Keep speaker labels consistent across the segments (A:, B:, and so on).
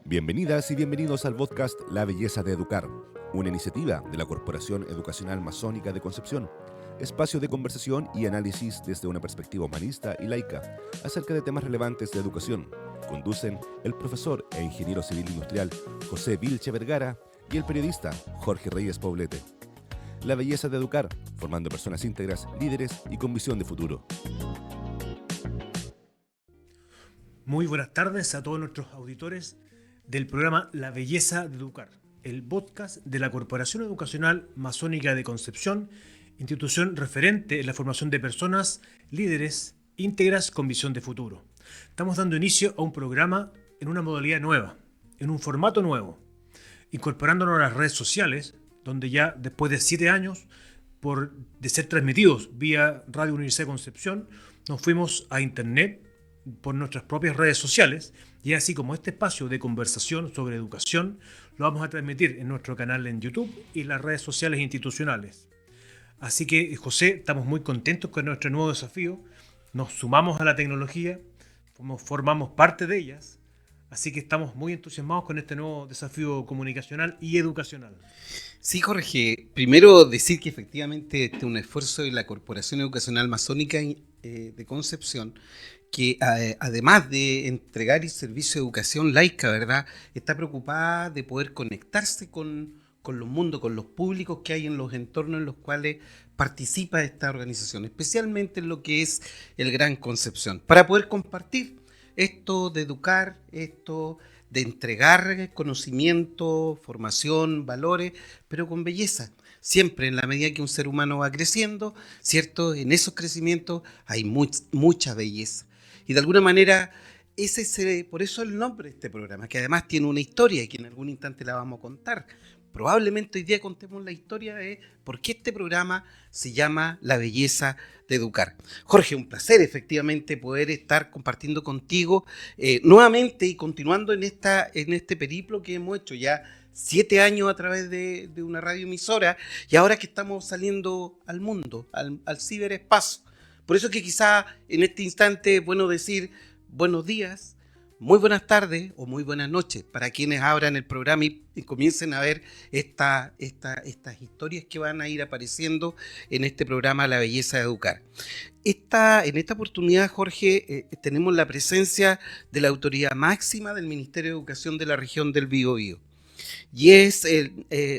A: Bienvenidas y bienvenidos al podcast La Belleza de Educar, una iniciativa de la Corporación Educacional Masónica de Concepción, espacio de conversación y análisis desde una perspectiva humanista y laica acerca de temas relevantes de educación. Conducen el profesor e ingeniero civil industrial José Vilche Vergara y el periodista Jorge Reyes Poblete. La Belleza de Educar, formando personas íntegras, líderes y con visión de futuro.
B: Muy buenas tardes a todos nuestros auditores del programa La Belleza de Educar, el podcast de la Corporación Educacional Masónica de Concepción, institución referente en la formación de personas, líderes, íntegras con visión de futuro. Estamos dando inicio a un programa en una modalidad nueva, en un formato nuevo, incorporándonos a las redes sociales, donde ya después de 7 años de ser transmitidos vía Radio Universidad de Concepción, nos fuimos a internet por nuestras propias redes sociales, y así como este espacio de conversación sobre educación lo vamos a transmitir en nuestro canal en YouTube y las redes sociales institucionales. Así que, José, estamos muy contentos con nuestro nuevo desafío, nos sumamos a la tecnología, formamos parte de ellas, así que estamos muy entusiasmados con este nuevo desafío comunicacional y educacional.
C: Sí, Jorge, primero decir que efectivamente este es un esfuerzo de la Corporación Educacional Masónica de Concepción, que además de entregar el servicio de educación laica, ¿verdad?, está preocupada de poder conectarse con los mundos, con los públicos que hay en los entornos en los cuales participa esta organización, especialmente en lo que es el Gran Concepción, para poder compartir esto de educar, esto de entregar conocimiento, formación, valores, pero con belleza. Siempre en la medida que un ser humano va creciendo, ¿cierto? En esos crecimientos hay mucha belleza. Y de alguna manera, por eso el nombre de este programa, que además tiene una historia y que en algún instante la vamos a contar. Probablemente hoy día contemos la historia de por qué este programa se llama La Belleza de Educar. Jorge, un placer efectivamente poder estar compartiendo contigo nuevamente y continuando en este periplo que hemos hecho ya 7 años a través de una radioemisora, y ahora que estamos saliendo al mundo, al ciberespacio. Por eso que quizá en este instante es bueno decir buenos días, muy buenas tardes o muy buenas noches para quienes abran el programa y comiencen a ver estas historias que van a ir apareciendo en este programa La Belleza de Educar. En esta oportunidad, Jorge, tenemos la presencia de la autoridad máxima del Ministerio de Educación de la región del Biobío, y es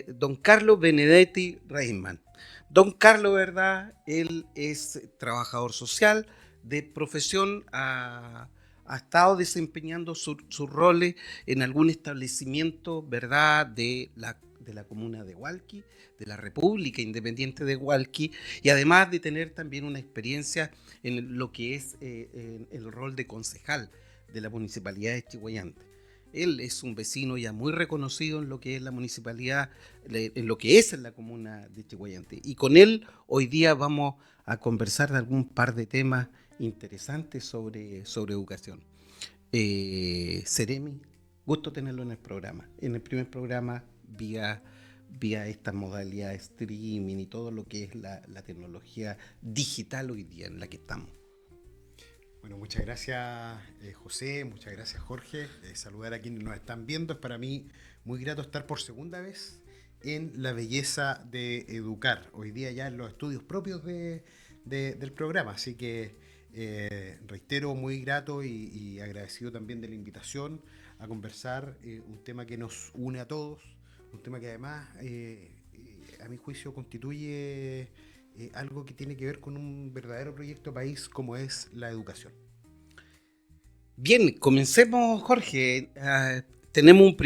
C: don Carlos Benedetti Reisman. Don Carlos, ¿verdad? Él es trabajador social de profesión, ha estado desempeñando sus roles en algún establecimiento, ¿verdad?, de la comuna de Hualqui, de la República Independiente de Hualqui, y además de tener también una experiencia en lo que es el rol de concejal de la Municipalidad de Chiguayante. Él es un vecino ya muy reconocido en lo que es la municipalidad, en lo que es en la comuna de Chiguayante. Y con él hoy día vamos a conversar de algún par de temas interesantes sobre educación. Seremi, gusto tenerlo en el programa. En el primer programa vía esta modalidad de streaming y todo lo que es la tecnología digital hoy día en la que estamos.
D: Bueno, muchas gracias José, muchas gracias Jorge. Saludar a quienes nos están viendo. Es para mí muy grato estar por segunda vez en La Belleza de Educar. Hoy día ya en los estudios propios del programa. Así que reitero, muy grato y agradecido también de la invitación a conversar un tema que nos une a todos. Un tema que además, a mi juicio, constituye algo que tiene que ver con un verdadero proyecto país como es la educación.
C: Bien, comencemos, Jorge. Tenemos un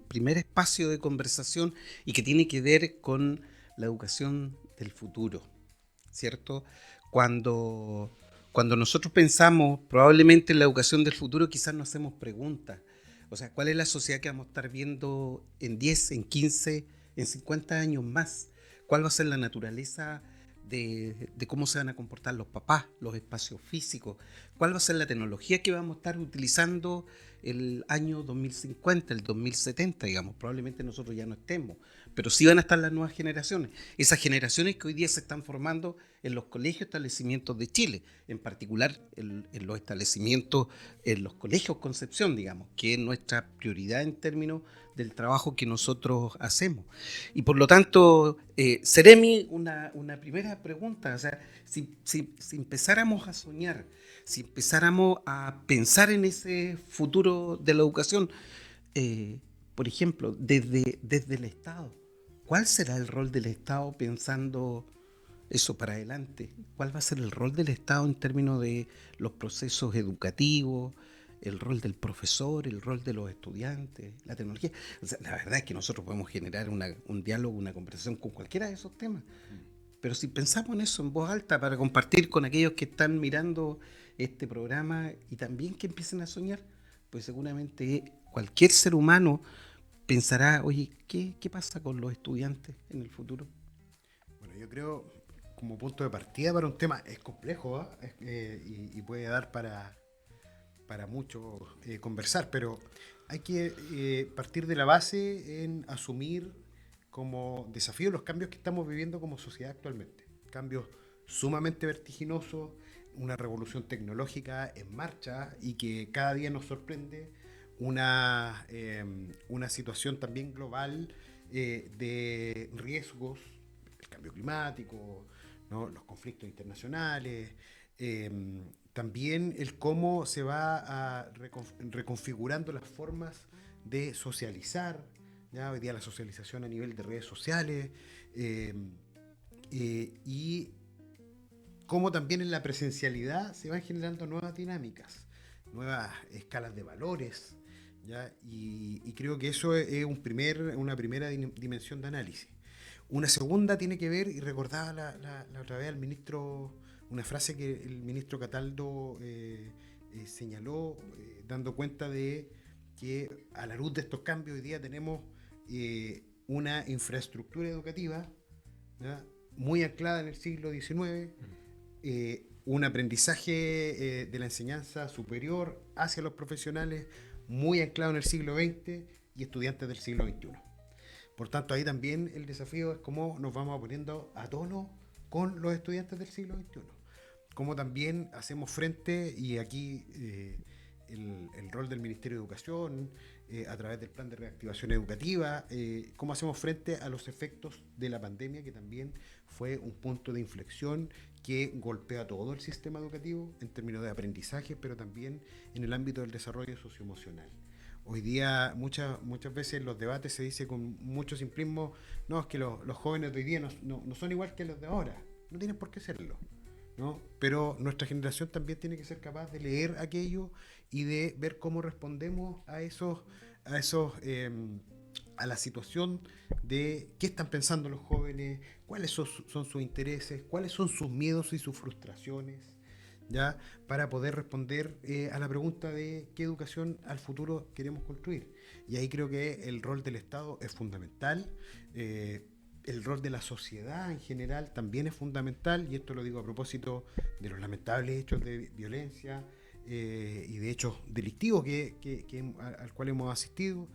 C: primer espacio de conversación y que tiene que ver con la educación del futuro, ¿cierto? Cuando nosotros pensamos probablemente en la educación del futuro, quizás nos hacemos preguntas. O sea, ¿cuál es la sociedad que vamos a estar viendo en 10, en 15, en 50 años más? ¿Cuál va a ser la naturaleza de cómo se van a comportar los papás, los espacios físicos? ¿Cuál va a ser la tecnología que vamos a estar utilizando el año 2050, el 2070, digamos? Probablemente nosotros ya no estemos, pero sí van a estar las nuevas generaciones. Esas generaciones que hoy día se están formando en los colegios, establecimientos de Chile, en particular en los establecimientos, en los colegios Concepción, digamos, que es nuestra prioridad en términos del trabajo que nosotros hacemos. Y por lo tanto, Seremi, una primera pregunta, o sea, si empezáramos a soñar, si empezáramos a pensar en ese futuro de la educación, por ejemplo, desde el Estado, ¿cuál será el rol del Estado pensando eso para adelante? ¿Cuál va a ser el rol del Estado en términos de los procesos educativos, el rol del profesor, el rol de los estudiantes, la tecnología? O sea, la verdad es que nosotros podemos generar un diálogo, una conversación con cualquiera de esos temas. Pero si pensamos en eso en voz alta para compartir con aquellos que están mirando este programa y también que empiecen a soñar, pues seguramente cualquier ser humano pensará, oye, ¿qué pasa con los estudiantes en el futuro?
D: Bueno, yo creo, como punto de partida para un tema, es complejo, ¿ah? Y puede dar para mucho conversar, pero hay que partir de la base en asumir como desafío los cambios que estamos viviendo como sociedad actualmente. Cambios sumamente vertiginosos, una revolución tecnológica en marcha y que cada día nos sorprende, una situación también global de riesgos, el cambio climático, ¿no? Los conflictos internacionales, también el cómo se va reconfigurando las formas de socializar, ¿ya? Hoy día la socialización a nivel de redes sociales, y cómo también en la presencialidad se van generando nuevas dinámicas, nuevas escalas de valores, ¿ya? Y creo que eso es una primera dimensión de análisis. Una segunda tiene que ver, y recordaba la otra vez al ministro, una frase que el ministro Cataldo señaló, dando cuenta de que a la luz de estos cambios hoy día tenemos una infraestructura educativa, ¿ya? Muy anclada en el siglo XIX, un aprendizaje de la enseñanza superior hacia los profesionales muy anclado en el siglo XX y estudiantes del siglo XXI. Por tanto, ahí también el desafío es cómo nos vamos poniendo a tono con los estudiantes del siglo XXI. Cómo también hacemos frente, y aquí el rol del Ministerio de Educación, a través del plan de reactivación educativa, cómo hacemos frente a los efectos de la pandemia, que también fue un punto de inflexión que golpea todo el sistema educativo en términos de aprendizaje, pero también en el ámbito del desarrollo socioemocional. Hoy día muchas veces en los debates se dice con mucho simplismo, no, es que los jóvenes de hoy día no son igual que los de ahora, no tienen por qué serlo, ¿no? Pero nuestra generación también tiene que ser capaz de leer aquello y de ver cómo respondemos a la situación de qué están pensando los jóvenes, cuáles son sus intereses, cuáles son sus miedos y sus frustraciones, ¿ya? Para poder responder a la pregunta de qué educación al futuro queremos construir. Y ahí creo que el rol del Estado es fundamental, el rol de la sociedad en general también es fundamental, y esto lo digo a propósito de los lamentables hechos de violencia y de hechos delictivos al cual hemos asistido.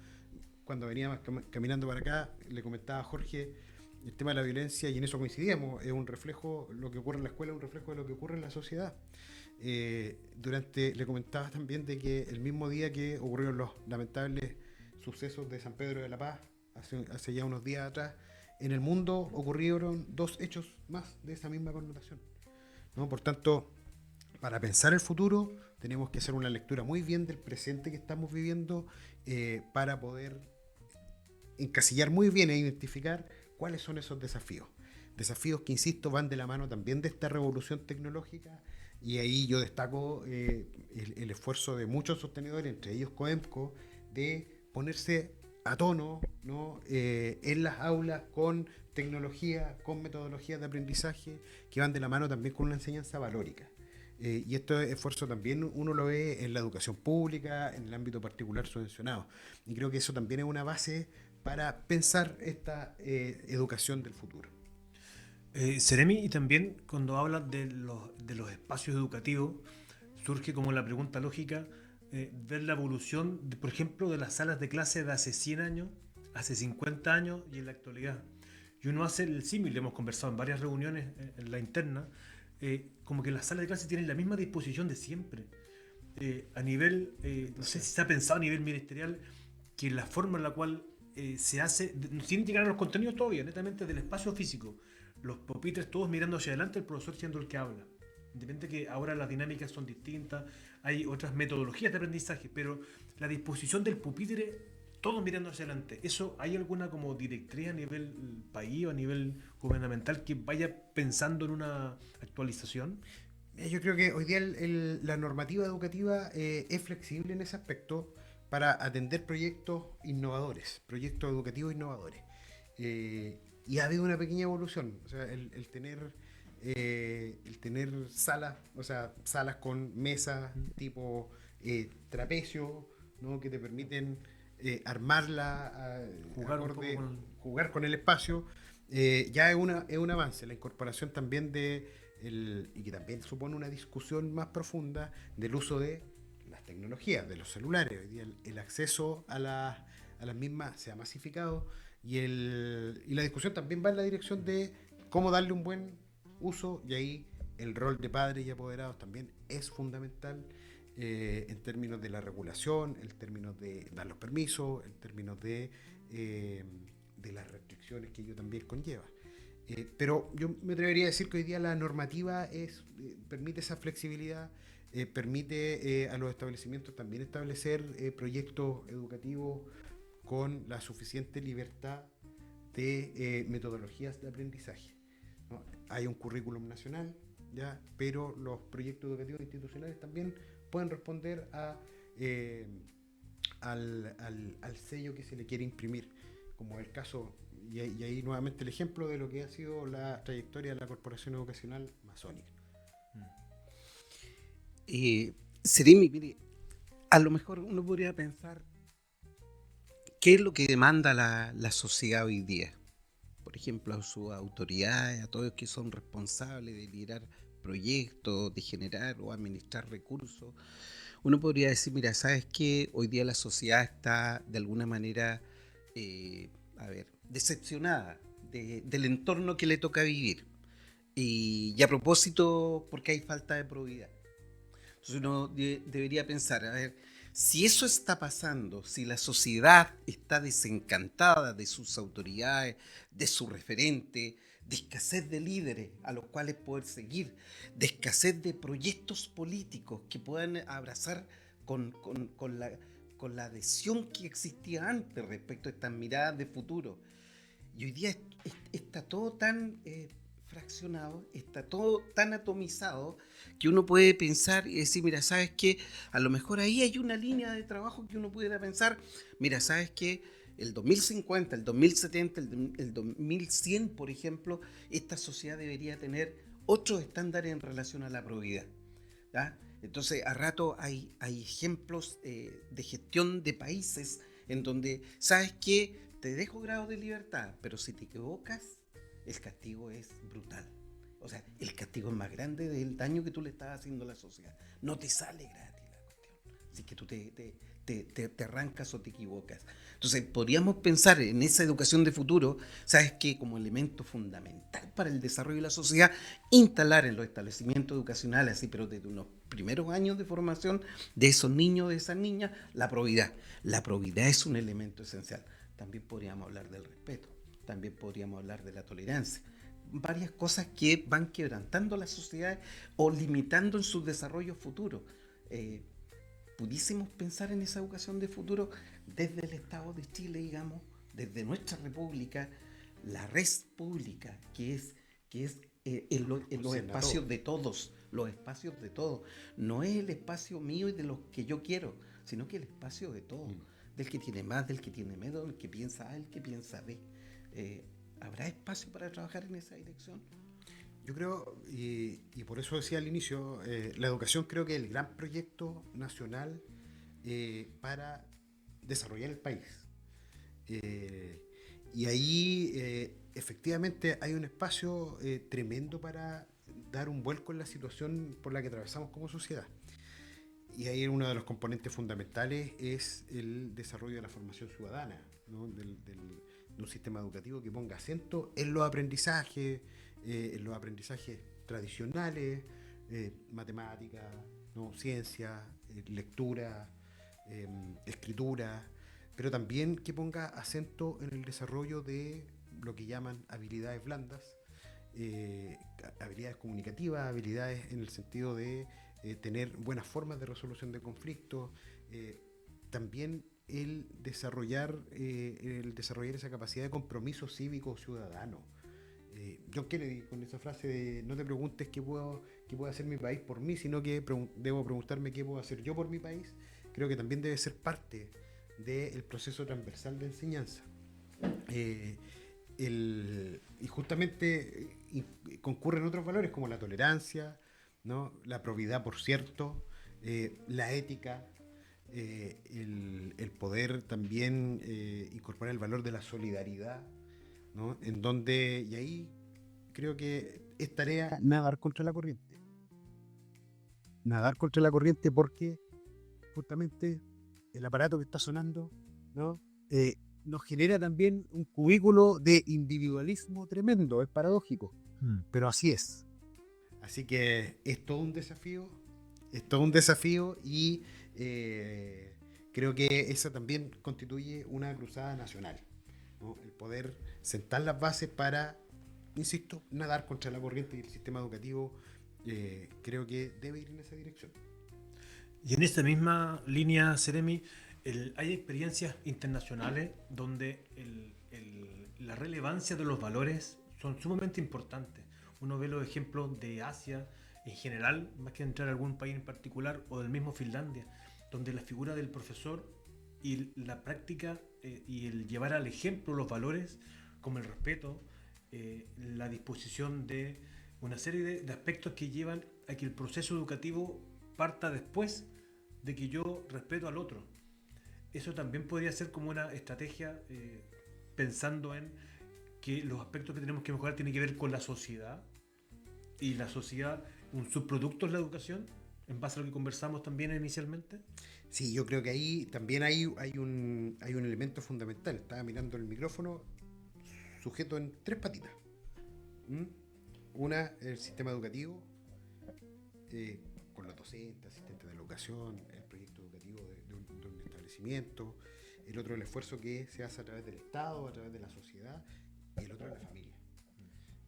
D: Cuando venía caminando para acá, le comentaba a Jorge el tema de la violencia, y en eso coincidíamos, es un reflejo, lo que ocurre en la escuela es un reflejo de lo que ocurre en la sociedad. Le comentaba también de que el mismo día que ocurrieron los lamentables sucesos de San Pedro de la Paz, hace ya unos días atrás, en el mundo ocurrieron 2 hechos más de esa misma connotación, ¿no? Por tanto, para pensar el futuro tenemos que hacer una lectura muy bien del presente que estamos viviendo, para poder encasillar muy bien e identificar cuáles son esos desafíos. Desafíos que, insisto, van de la mano también de esta revolución tecnológica, y ahí yo destaco el esfuerzo de muchos sostenedores, entre ellos COEMCO, de ponerse a tono, ¿no? En las aulas con tecnología, con metodologías de aprendizaje que van de la mano también con una enseñanza valórica. Y este esfuerzo también uno lo ve en la educación pública, en el ámbito particular subvencionado. Y creo que eso también es una base para pensar esta educación del futuro.
B: Seremi, y también cuando hablas de los espacios educativos, surge como la pregunta lógica, ver la evolución, por ejemplo, de las salas de clase de hace 100 años hace 50 años y en la actualidad. Y uno hace el símil, hemos conversado en varias reuniones en la interna, como que las salas de clase tienen la misma disposición de siempre. A nivel, no sé si se ha pensado a nivel ministerial, que la forma en la cual se hace, sin llegar a los contenidos todavía, netamente del espacio físico, los pupitres todos mirando hacia adelante, el profesor siendo el que habla. Independiente que ahora las dinámicas son distintas, hay otras metodologías de aprendizaje, pero la disposición del pupitre, todos mirando hacia adelante, ¿eso hay alguna como directriz a nivel país o a nivel gubernamental que vaya pensando en una actualización?
D: Yo creo que hoy día la normativa educativa es flexible en ese aspecto para atender proyectos innovadores, proyectos educativos innovadores. Y ha habido una pequeña evolución, o sea, el tener salas, o sea, salas con mesas tipo trapecio, ¿no? Que te permiten armarla,
B: Jugar un poco con...
D: jugar con el espacio, ya es un avance. La incorporación también y que también supone una discusión más profunda del uso de las tecnologías, de los celulares. Hoy día el acceso a las mismas se ha masificado y la discusión también va en la dirección de cómo darle un buen uso, y ahí el rol de padres y apoderados también es fundamental, en términos de la regulación, en términos de dar los permisos, en términos de las restricciones que ello también conlleva. Pero yo me atrevería a decir que hoy día la normativa permite esa flexibilidad, permite a los establecimientos también establecer proyectos educativos con la suficiente libertad de metodologías de aprendizaje, ¿no? Hay un currículum nacional, ¿ya? Pero los proyectos educativos institucionales también pueden responder al sello que se le quiere imprimir, como el caso, y ahí nuevamente el ejemplo de lo que ha sido la trayectoria de la Corporación Educacional Masónica.
C: Seremi, mire, a lo mejor uno podría pensar qué es lo que demanda la sociedad hoy día. Por ejemplo, a sus autoridades, a todos los que son responsables de liderar proyectos, de generar o administrar recursos. Uno podría decir, mira, ¿sabes qué? Hoy día la sociedad está de alguna manera, decepcionada del entorno que le toca vivir. Y a propósito, porque hay falta de probidad. Entonces uno debería pensar, a ver, si eso está pasando, si la sociedad está desencantada de sus autoridades, de su referente, de escasez de líderes a los cuales poder seguir, de escasez de proyectos políticos que puedan abrazar con la adhesión que existía antes respecto a estas miradas de futuro. Y hoy día está todo tan fraccionado, está todo tan atomizado, que uno puede pensar y decir, mira, ¿sabes qué? A lo mejor ahí hay una línea de trabajo que uno pudiera pensar, mira, ¿sabes qué? El 2050, el 2070, el 2100, por ejemplo, esta sociedad debería tener otros estándares en relación a la probidad, ¿ya? Entonces, a rato hay ejemplos de gestión de países en donde, ¿sabes qué? Te dejo grado de libertad, pero si te equivocas, el castigo es brutal. O sea, el castigo es más grande del daño que tú le estás haciendo a la sociedad. No te sale gratis la cuestión. Así que tú te arrancas o te equivocas. Entonces, podríamos pensar en esa educación de futuro, ¿sabes qué? Como elemento fundamental para el desarrollo de la sociedad, instalar en los establecimientos educacionales, así, pero desde unos primeros años de formación de esos niños, de esas niñas, la probidad. La probidad es un elemento esencial. También podríamos hablar del respeto, también podríamos hablar de la tolerancia. Varias cosas que van quebrantando las sociedades o limitando en su desarrollo futuro. Pudiésemos pensar en esa educación de futuro desde el Estado de Chile, digamos, desde nuestra república, la red pública, que es en los espacios de todos, los espacios de todos. No es el espacio mío y de los que yo quiero, sino que el espacio de todos. Del que tiene más, del que tiene menos, del que piensa A, del que piensa B. ¿Habrá espacio para trabajar en esa dirección?
D: Yo creo, y por eso decía al inicio, la educación creo que es el gran proyecto nacional para desarrollar el país. Y ahí efectivamente hay un espacio tremendo para dar un vuelco en la situación por la que atravesamos como sociedad. Y ahí uno de los componentes fundamentales es el desarrollo de la formación ciudadana, ¿no? De un sistema educativo que ponga acento en los aprendizajes tradicionales, matemáticas, ¿no? Ciencia, lectura, escritura, pero también que ponga acento en el desarrollo de lo que llaman habilidades blandas, habilidades comunicativas, habilidades en el sentido de tener buenas formas de resolución de conflictos, también el desarrollar esa capacidad de compromiso cívico ciudadano. John Kennedy, con esa frase de no te preguntes qué puede hacer mi país por mí, sino que debo preguntarme qué puedo hacer yo por mi país, creo que también debe ser parte del proceso transversal de enseñanza. Y justamente concurren otros valores como la tolerancia, ¿no? La probidad, por cierto, la ética, el poder también incorporar el valor de la solidaridad, ¿no? En donde, y ahí creo que es tarea nadar contra la corriente. Nadar contra la corriente porque justamente el aparato que está sonando, ¿no? Nos genera también un cubículo de individualismo tremendo, es paradójico, pero así es. Así que es todo un desafío y creo que eso también constituye una cruzada nacional, ¿no? El poder sentar las bases para, insisto, nadar contra la corriente, y el sistema educativo creo que debe ir en esa dirección.
B: Y en esta misma línea, Seremi, hay experiencias internacionales donde la relevancia de los valores son sumamente importantes. Uno ve los ejemplos de Asia en general, más que entrar a algún país en particular, o del mismo Finlandia, donde la figura del profesor y la práctica y el llevar al ejemplo los valores, como el respeto, la disposición de una serie de aspectos que llevan a que el proceso educativo parta después de que yo respeto al otro. Eso también podría ser como una estrategia pensando en que los aspectos que tenemos que mejorar tienen que ver con la sociedad, y la sociedad, un subproducto es la educación, en base a lo que conversamos también inicialmente.
D: Sí, yo creo que ahí también hay un elemento fundamental. Estaba mirando el micrófono, sujeto en 3 patitas. Una, el sistema educativo, con los docentes, asistentes de la educación, el proyecto educativo de un establecimiento. El otro, el esfuerzo que se hace a través del Estado, a través de la sociedad, y el otro, la familia.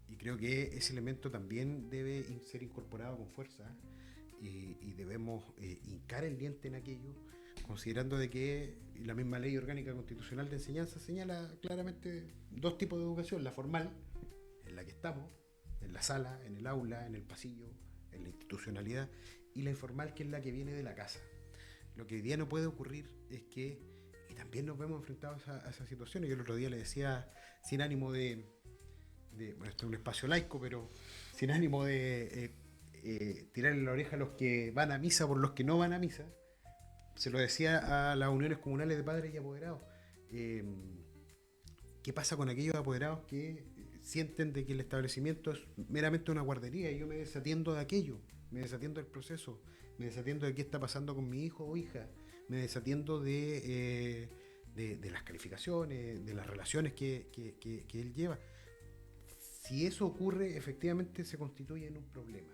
D: Y creo que ese elemento también debe ser incorporado con fuerza, y debemos hincar el diente en aquello, considerando de que la misma Ley Orgánica Constitucional de Enseñanza señala claramente 2 tipos de educación: la formal, en la que estamos, en la sala, en el aula, en el pasillo, en la institucionalidad, y la informal, que es la que viene de la casa. Lo que hoy día no puede ocurrir es que, y también nos vemos enfrentados a esas situaciones. Yo el otro día le decía, sin ánimo de bueno, esto es un espacio laico, pero sin ánimo de tirarle la oreja a los que van a misa por los que no van a misa, se lo decía a las uniones comunales de padres y apoderados. ¿Qué pasa con aquellos apoderados que sienten de que el establecimiento es meramente una guardería, y yo me desatiendo de aquello, me desatiendo del proceso, me desatiendo de qué está pasando con mi hijo o hija, me desatiendo de las calificaciones, de las relaciones que él lleva? Si eso ocurre, efectivamente se constituye en un problema.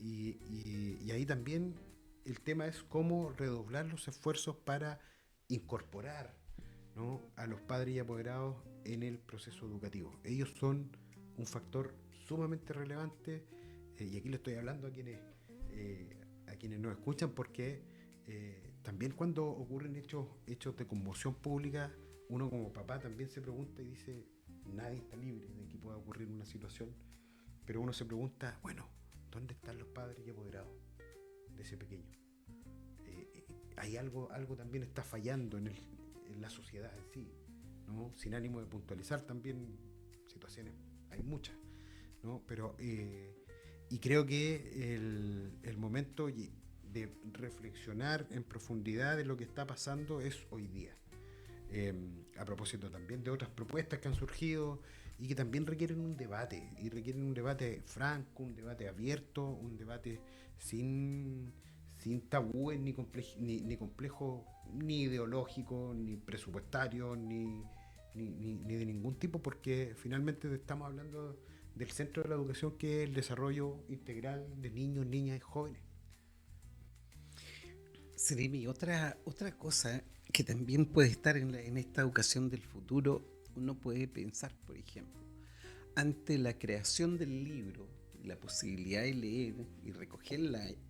D: Y ahí también el tema es cómo redoblar los esfuerzos para incorporar, ¿no?, a los padres y apoderados en el proceso educativo. Ellos son un factor sumamente relevante, y aquí le estoy hablando a quienes nos escuchan, porque también cuando ocurren hechos de conmoción pública, uno como papá también se pregunta y dice, nadie está libre de que pueda ocurrir una situación, pero uno se pregunta, bueno, ¿dónde están los padres y apoderados de ese pequeño? Hay algo también está fallando en la sociedad en sí, ¿no? Sin ánimo de puntualizar también situaciones, hay muchas, ¿no? Pero y creo que el momento de reflexionar en profundidad de lo que está pasando es hoy día. A propósito también de otras propuestas que han surgido y que también requieren un debate franco, un debate abierto, un debate sin sin tabúes ni complejos ni ideológicos, ni presupuestarios, ni de ningún tipo, porque finalmente estamos hablando del centro de la educación, que es el desarrollo integral de niños, niñas y jóvenes.
C: Seremi, otra cosa que también puede estar en esta educación del futuro, uno puede pensar, por ejemplo, ante la creación del libro, la posibilidad de leer y recoger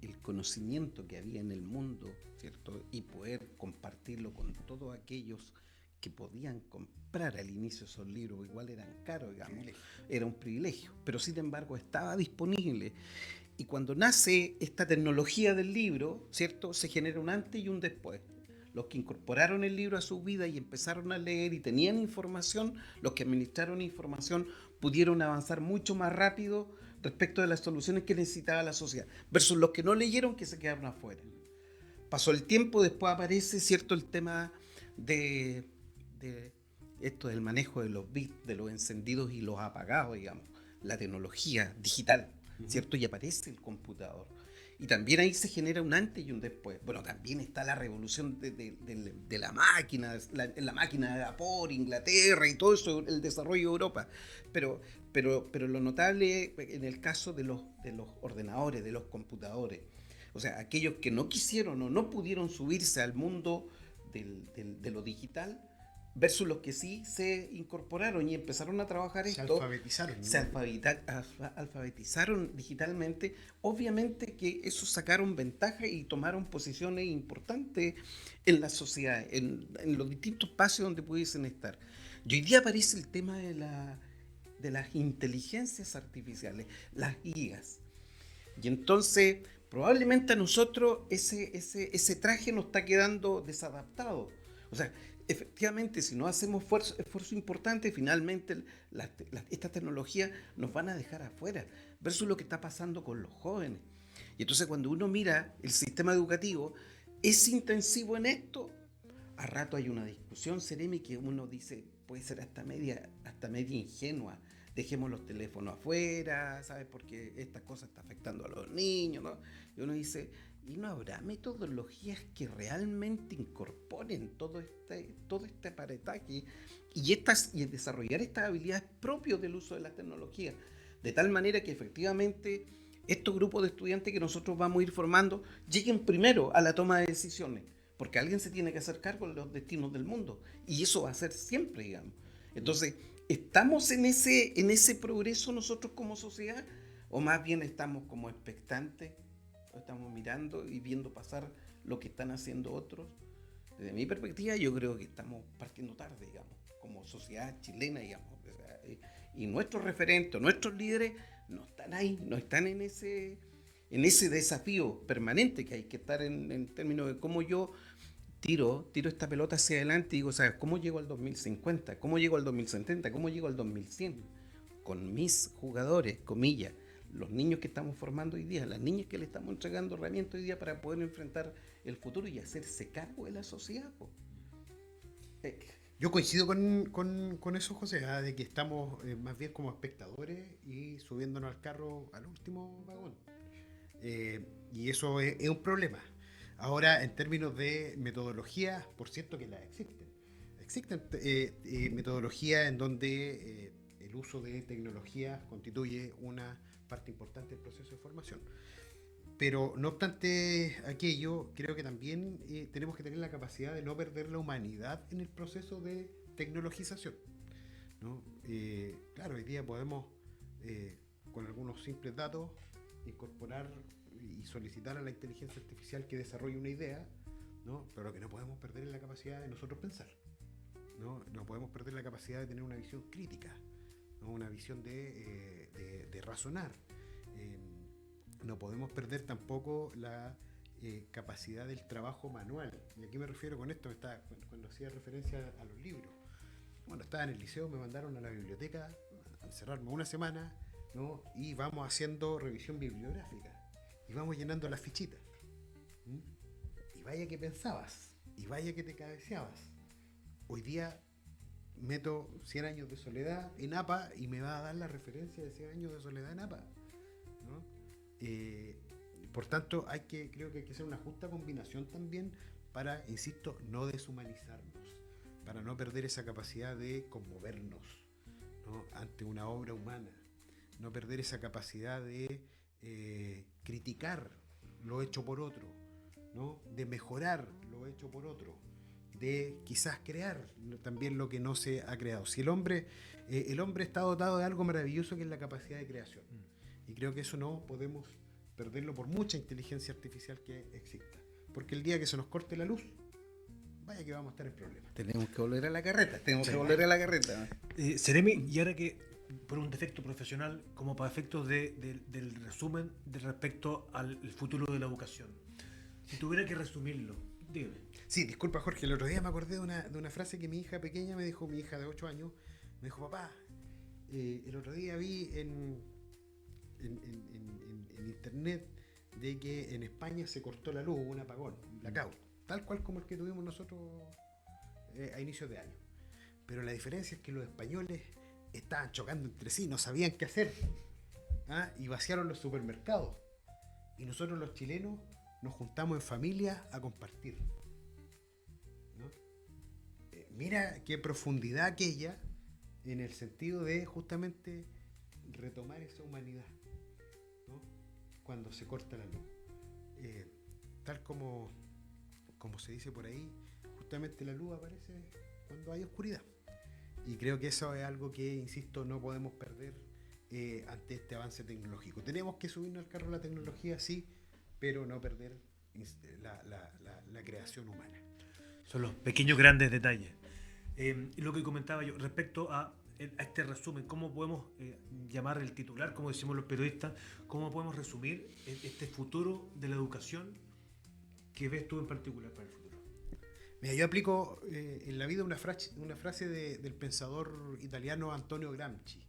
C: el conocimiento que había en el mundo, ¿cierto? Y poder compartirlo con todos aquellos que podían comprar al inicio esos libros, igual eran caros, digamos, era un privilegio, pero sin embargo estaba disponible. Y cuando nace esta tecnología del libro, ¿cierto? Se genera un antes y un después. Los que incorporaron el libro a su vida y empezaron a leer y tenían información, los que administraron información, pudieron avanzar mucho más rápido respecto de las soluciones que necesitaba la sociedad, versus los que no leyeron, que se quedaron afuera. Pasó el tiempo, después aparece, ¿cierto?, el tema de esto del manejo de los bits, de los encendidos y los apagados, digamos, la tecnología digital, ¿cierto? Y aparece el computador. Y también ahí se genera un antes y un después. Bueno, también está la revolución de la máquina, la máquina de vapor, Inglaterra y todo eso, el desarrollo de Europa. Pero lo notable en el caso de los ordenadores, de los computadores, o sea, aquellos que no quisieron o no pudieron subirse al mundo de lo digital, versus los que sí se incorporaron y empezaron a trabajar
D: se
C: esto.
D: alfabetizaron, ¿no?
C: Se alfabetizaron digitalmente. Obviamente que eso sacaron ventaja y tomaron posiciones importantes en la sociedad, en los distintos espacios donde pudiesen estar. Y hoy día aparece el tema de las inteligencias artificiales, las IAs. Y entonces, probablemente a nosotros ese traje nos está quedando desadaptado. O sea, efectivamente, si no hacemos esfuerzo importante, finalmente estas tecnologías nos van a dejar afuera, versus lo que está pasando con los jóvenes. Y entonces cuando uno mira el sistema educativo, es intensivo en esto. A rato hay una discusión, Seremi, que uno dice, puede ser hasta media ingenua. Dejemos los teléfonos afuera, ¿sabes? Porque esta cosa está afectando a los niños, ¿no? Y uno dice, ¿y no habrá metodologías que realmente incorporen todo este aparataje y desarrollar estas habilidades propias del uso de las tecnologías? De tal manera que efectivamente estos grupos de estudiantes que nosotros vamos a ir formando lleguen primero a la toma de decisiones, porque alguien se tiene que hacer cargo de los destinos del mundo, y eso va a ser siempre, digamos. Entonces, ¿estamos en ese progreso nosotros como sociedad? ¿O más bien estamos como expectantes? ¿O estamos mirando y viendo pasar lo que están haciendo otros? Desde mi perspectiva, yo creo que estamos partiendo tarde, digamos, como sociedad chilena, digamos. O sea, y nuestros referentes, nuestros líderes, no están ahí, no están en ese desafío permanente que hay que estar en términos de cómo yo tiro esta pelota hacia adelante y digo, ¿sabes cómo llego al 2050? ¿Cómo llego al 2070? ¿Cómo llego al 2100? Con mis jugadores, comillas, los niños que estamos formando hoy día, las niñas que le estamos entregando herramientas hoy día para poder enfrentar el futuro y hacerse cargo de la sociedad.
D: Yo coincido con eso, José, de que estamos más bien como espectadores y subiéndonos al carro al último vagón. Y eso es un problema. Ahora, en términos de metodologías, por cierto que las existen. Existen metodologías en donde el uso de tecnologías constituye una parte importante del proceso de formación. Pero no obstante aquello, creo que también tenemos que tener la capacidad de no perder la humanidad en el proceso de tecnologización, ¿no? Claro, hoy día podemos, con algunos simples datos, incorporar y solicitar a la inteligencia artificial que desarrolle una idea, ¿no? Pero lo que no podemos perder es la capacidad de nosotros pensar, ¿no? No podemos perder la capacidad de tener una visión crítica, ¿no? Una visión de razonar. No podemos perder tampoco la capacidad del trabajo manual. ¿Y a qué me refiero con esto? Cuando hacía referencia a los libros. Bueno, estaba en el liceo, me mandaron a la biblioteca a encerrarme una semana, ¿no? Y vamos haciendo revisión bibliográfica. Y vamos llenando las fichitas. Y vaya que pensabas. Y vaya que te cabeceabas. Hoy día meto 100 años de soledad en APA y me va a dar la referencia de 100 años de soledad en APA, ¿no? Por tanto, creo que hay que hacer una justa combinación también para, insisto, no deshumanizarnos, para no perder esa capacidad de conmovernos, ¿no?, ante una obra humana, no perder esa capacidad de criticar lo hecho por otro, ¿no?, de mejorar lo hecho por otro, de quizás crear también lo que no se ha creado. Si el hombre está dotado de algo maravilloso, que es la capacidad de creación, y creo que eso no podemos perderlo por mucha inteligencia artificial que exista, porque el día que se nos corte la luz, vaya que vamos a estar en problemas.
C: Tenemos que volver a la carreta,
B: Seremi, y ahora que por un defecto profesional, como para efectos del resumen de respecto al futuro de la educación, si tuviera que resumirlo, dígame.
D: Sí, disculpa Jorge, el otro día me acordé de una frase que mi hija pequeña me dijo, mi hija de 8 años, me dijo: papá, el otro día vi en internet de que en España se cortó la luz, hubo un apagón, un blackout, tal cual como el que tuvimos nosotros a inicios de año. Pero la diferencia es que los españoles estaban chocando entre sí, no sabían qué hacer, y vaciaron los supermercados. Y nosotros los chilenos nos juntamos en familia a compartir, ¿no? Mira qué profundidad aquella, en el sentido de justamente retomar esa humanidad, ¿no?, cuando se corta la luz. Tal como se dice por ahí, justamente la luz aparece cuando hay oscuridad. Y creo que eso es algo que, insisto, no podemos perder ante este avance tecnológico. Tenemos que subirnos al carro de la tecnología, sí, pero no perder la creación humana.
B: Son los pequeños grandes detalles. Y lo que comentaba yo respecto a este resumen, ¿cómo podemos llamar el titular, como decimos los periodistas, cómo podemos resumir este futuro de la educación que ves tú en particular para el futuro?
D: Mira, yo aplico en la vida una frase del pensador italiano Antonio Gramsci,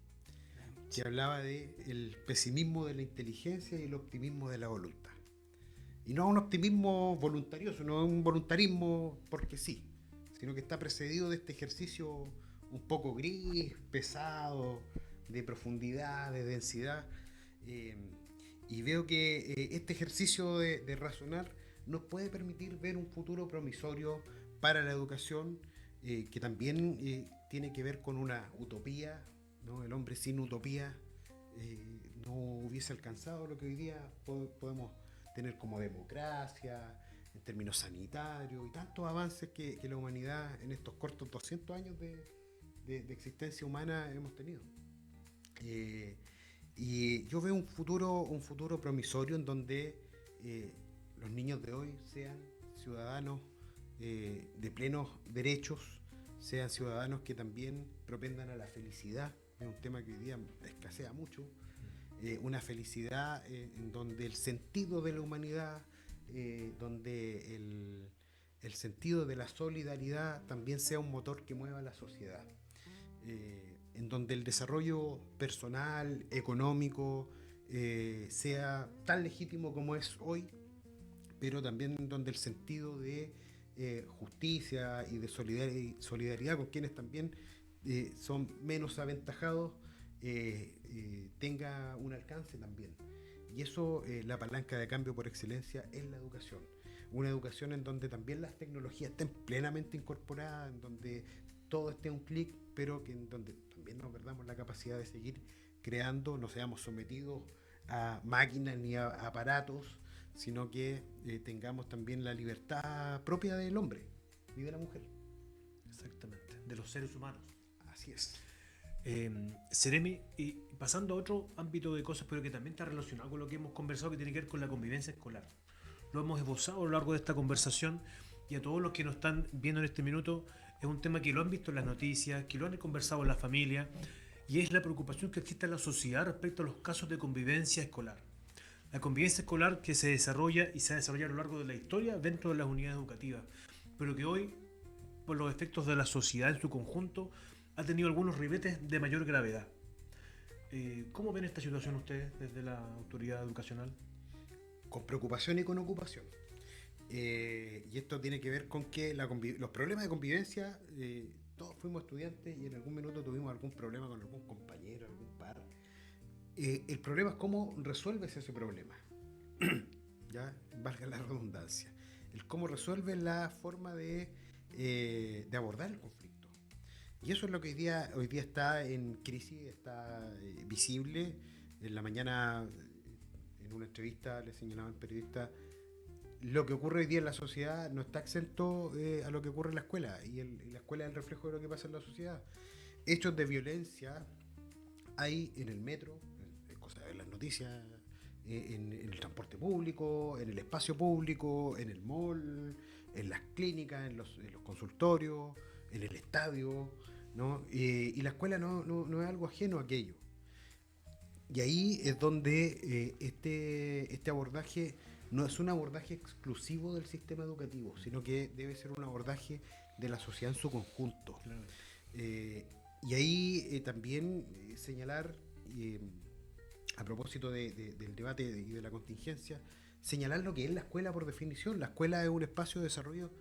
D: que hablaba de el pesimismo de la inteligencia y el optimismo de la voluntad. Y no un optimismo voluntarioso, no un voluntarismo porque sí, sino que está precedido de este ejercicio un poco gris, pesado, de profundidad, de densidad. Y veo que este ejercicio de razonar nos puede permitir ver un futuro promisorio para la educación, que también tiene que ver con una utopía, ¿no? El hombre sin utopía no hubiese alcanzado lo que hoy día podemos tener como democracia, en términos sanitarios, y tantos avances que la humanidad en estos cortos 200 años de existencia humana hemos tenido. Y yo veo un futuro promisorio en donde los niños de hoy sean ciudadanos de plenos derechos, sean ciudadanos que también propendan a la felicidad. Es un tema que hoy día escasea mucho. Una felicidad en donde el sentido de la humanidad, donde el sentido de la solidaridad también sea un motor que mueva la sociedad, en donde el desarrollo personal, económico, sea tan legítimo como es hoy, pero también en donde el sentido de justicia y de solidaridad con quienes también son menos aventajados tenga un alcance también. Y eso, la palanca de cambio por excelencia es la educación. Una educación en donde también las tecnologías estén plenamente incorporadas, en donde todo esté a un clic, pero que en donde también nos perdamos la capacidad de seguir creando, no seamos sometidos a máquinas ni a aparatos, sino que tengamos también la libertad propia del hombre y de la mujer.
B: Exactamente, de los seres humanos.
D: Así es.
B: Seremi, y pasando a otro ámbito de cosas, pero que también está relacionado con lo que hemos conversado, que tiene que ver con la convivencia escolar. Lo hemos esbozado a lo largo de esta conversación, y a todos los que nos están viendo en este minuto, es un tema que lo han visto en las noticias, que lo han conversado en la familia, y es la preocupación que existe en la sociedad respecto a los casos de convivencia escolar. La convivencia escolar que se desarrolla y se ha desarrollado a lo largo de la historia dentro de las unidades educativas, pero que hoy, por los efectos de la sociedad en su conjunto, ha tenido algunos ribetes de mayor gravedad. ¿Cómo ven esta situación ustedes desde la autoridad educacional?
D: Con preocupación y con ocupación. Y esto tiene que ver con que los problemas de convivencia, todos fuimos estudiantes y en algún minuto tuvimos algún problema con algún compañero, algún par. El problema es cómo resuelves ese problema. ¿ya? Valga la redundancia. El cómo resuelve la forma de abordar el conflicto. Y eso es lo que hoy día está en crisis, está visible. En la mañana, en una entrevista, le señalaban periodista, lo que ocurre hoy día en la sociedad no está exento a lo que ocurre en la escuela. Y la escuela es el reflejo de lo que pasa en la sociedad. Hechos de violencia hay en el metro, en las noticias, en el transporte público, en el espacio público, en el mall, en las clínicas, en los consultorios, en el estadio, ¿no? Y la escuela no es algo ajeno a aquello. Y ahí es donde este abordaje no es un abordaje exclusivo del sistema educativo, sino que debe ser un abordaje de la sociedad en su conjunto.
B: Claro.
D: Y ahí también señalar, a propósito del debate y de la contingencia, señalar lo que es la escuela por definición. La escuela es un espacio de desarrollo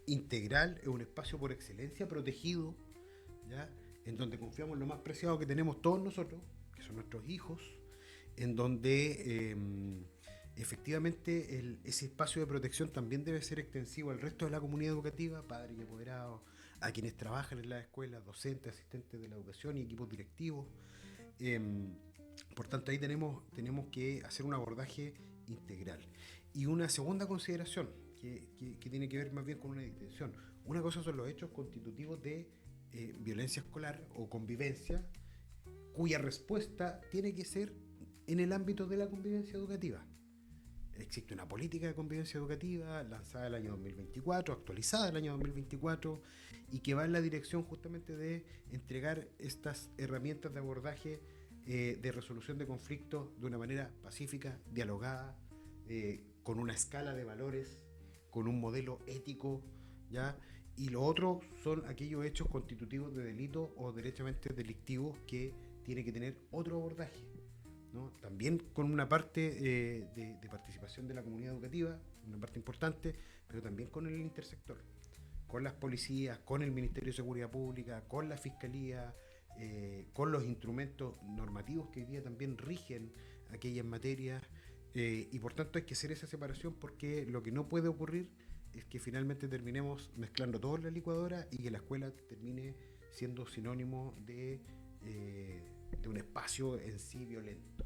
D: integral, es un espacio por excelencia protegido, ¿ya? En donde confiamos en lo más preciado que tenemos todos nosotros, que son nuestros hijos, en donde efectivamente ese espacio de protección también debe ser extensivo al resto de la comunidad educativa, padres y apoderados, a quienes trabajan en las escuelas, docentes, asistentes de la educación y equipos directivos. Por tanto, ahí tenemos que hacer un abordaje integral. Y una segunda consideración, que tiene que ver más bien con una distinción. Una cosa son los hechos constitutivos de violencia escolar o convivencia, cuya respuesta tiene que ser en el ámbito de la convivencia educativa. Existe una política de convivencia educativa lanzada el año 2024, actualizada el año 2024, y que va en la dirección justamente de entregar estas herramientas de abordaje de resolución de conflictos de una manera pacífica, dialogada, con una escala de valores, con un modelo ético, ¿ya? Y lo otro son aquellos hechos constitutivos de delito o derechamente delictivos que tiene que tener otro abordaje, ¿no? También con una parte de participación de la comunidad educativa, una parte importante, pero también con el intersector, con las policías, con el Ministerio de Seguridad Pública, con la Fiscalía, con los instrumentos normativos que hoy día también rigen aquellas materias, y por tanto hay que hacer esa separación, porque lo que no puede ocurrir es que finalmente terminemos mezclando todo en la licuadora y que la escuela termine siendo sinónimo de un espacio en sí violento.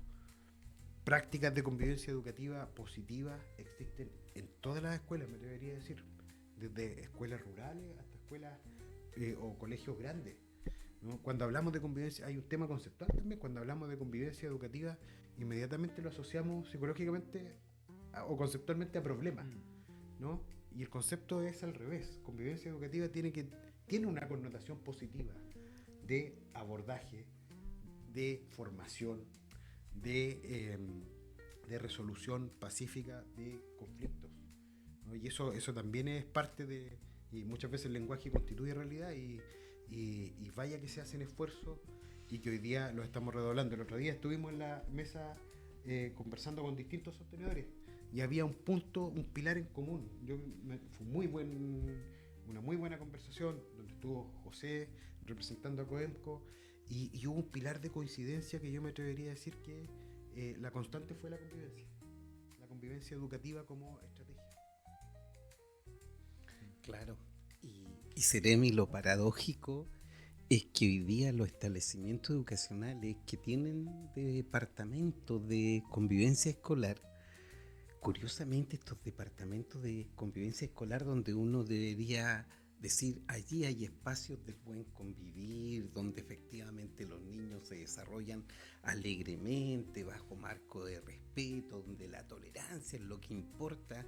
D: Prácticas de convivencia educativa positivas existen en todas las escuelas, me debería decir, desde escuelas rurales hasta escuelas o colegios grandes, ¿no? Cuando hablamos de convivencia, hay un tema conceptual también. Cuando hablamos de convivencia educativa, inmediatamente lo asociamos psicológicamente o conceptualmente a problemas, ¿no? Y el concepto es al revés. Convivencia educativa tiene una connotación positiva de abordaje, de formación, de resolución pacífica de conflictos, ¿no? Y eso también es parte de, y muchas veces el lenguaje constituye realidad, y vaya que se hacen esfuerzos y que hoy día los estamos redoblando. El otro día estuvimos en la mesa conversando con distintos sostenedores y había un pilar en común. Fue una muy buena conversación donde estuvo José representando a Coemco, y hubo un pilar de coincidencia que yo me atrevería a decir que la constante fue la convivencia educativa como estrategia.
C: Claro. Y Seremi, lo paradójico es que hoy día los establecimientos educacionales que tienen departamentos de convivencia escolar, curiosamente estos departamentos de convivencia escolar donde uno debería decir, allí hay espacios del buen convivir, donde efectivamente los niños se desarrollan alegremente, bajo marco de respeto, donde la tolerancia es lo que importa.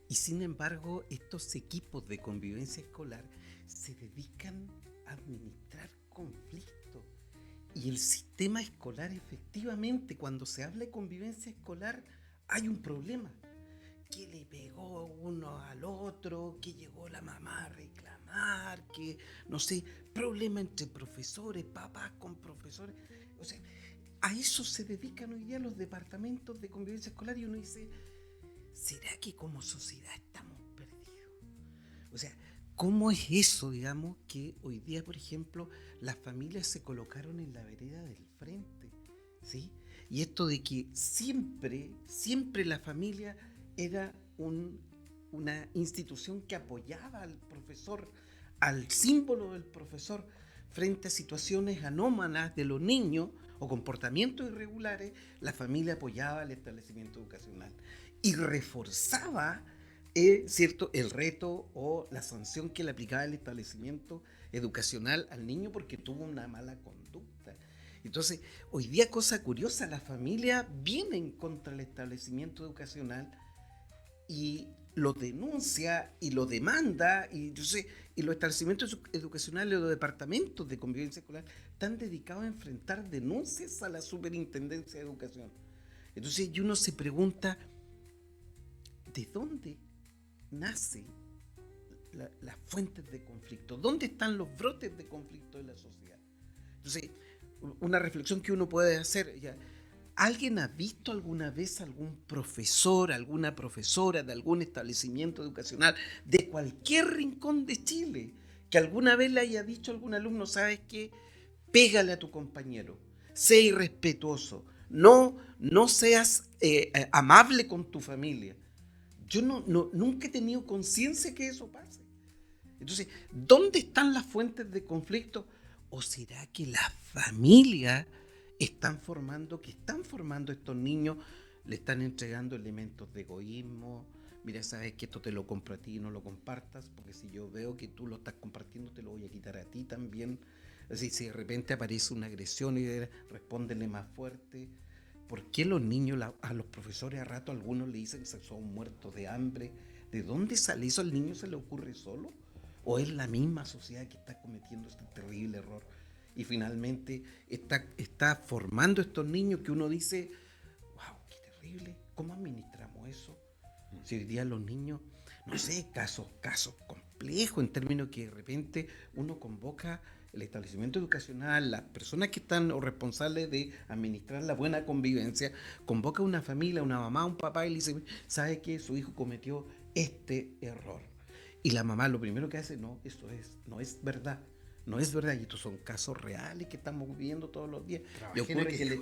C: Y sin embargo, estos equipos de convivencia escolar se dedican a administrar conflictos. Y el sistema escolar, efectivamente, cuando se habla de convivencia escolar, hay un problema. Que le pegó uno al otro, que llegó la mamá a reclamar, que, no sé, problema entre profesores, papás con profesores. O sea, a eso se dedican hoy día los departamentos de convivencia escolar, y uno dice, ¿será que como sociedad estamos perdidos? O sea, ¿cómo es eso, digamos, que hoy día, por ejemplo, las familias se colocaron en la vereda del frente, ¿sí? Y esto de que siempre la familia era una institución que apoyaba al profesor, al símbolo del profesor, frente a situaciones anómalas de los niños o comportamientos irregulares. La familia apoyaba el establecimiento educacional y reforzaba ¿cierto?, el reto o la sanción que le aplicaba el establecimiento educacional al niño porque tuvo una mala conducta. Entonces, hoy día, cosa curiosa, la familia viene contra el establecimiento educacional y lo denuncia y lo demanda, y entonces, y los establecimientos educacionales, los departamentos de convivencia escolar están dedicados a enfrentar denuncias a la Superintendencia de Educación. Entonces, y uno se pregunta, ¿de dónde nace las fuentes de conflicto? ¿Dónde están los brotes de conflicto de la sociedad? Entonces, una reflexión que uno puede hacer, ya, ¿alguien ha visto alguna vez algún profesor, alguna profesora de algún establecimiento educacional de cualquier rincón de Chile que alguna vez le haya dicho a algún alumno, sabes qué, pégale a tu compañero, sé irrespetuoso, no seas amable con tu familia? Yo nunca he tenido conciencia que eso pase. Entonces, ¿dónde están las fuentes de conflicto? ¿O será que las familias están formando estos niños, le están entregando elementos de egoísmo? Mira, sabes que esto te lo compro a ti y no lo compartas, porque si yo veo que tú lo estás compartiendo, te lo voy a quitar a ti también. Así, si de repente aparece una agresión y respóndele más fuerte. ¿Por qué los niños, a los profesores a rato, algunos le dicen que son muertos de hambre? ¿De dónde sale eso? ¿Al niño se le ocurre solo? ¿O es la misma sociedad que está cometiendo este terrible error? Y finalmente está formando estos niños que uno dice, wow, qué terrible, ¿cómo administramos eso? Si hoy día los niños, no sé, casos complejos en términos que de repente uno convoca el establecimiento educacional, las personas que están o responsables de administrar la buena convivencia, convoca a una familia, una mamá, un papá y le dice, ¿sabe qué? Su hijo cometió este error. Y la mamá lo primero que hace, no, esto no es verdad. No es verdad, y estos son casos reales que estamos viviendo todos los días. Y ocurre que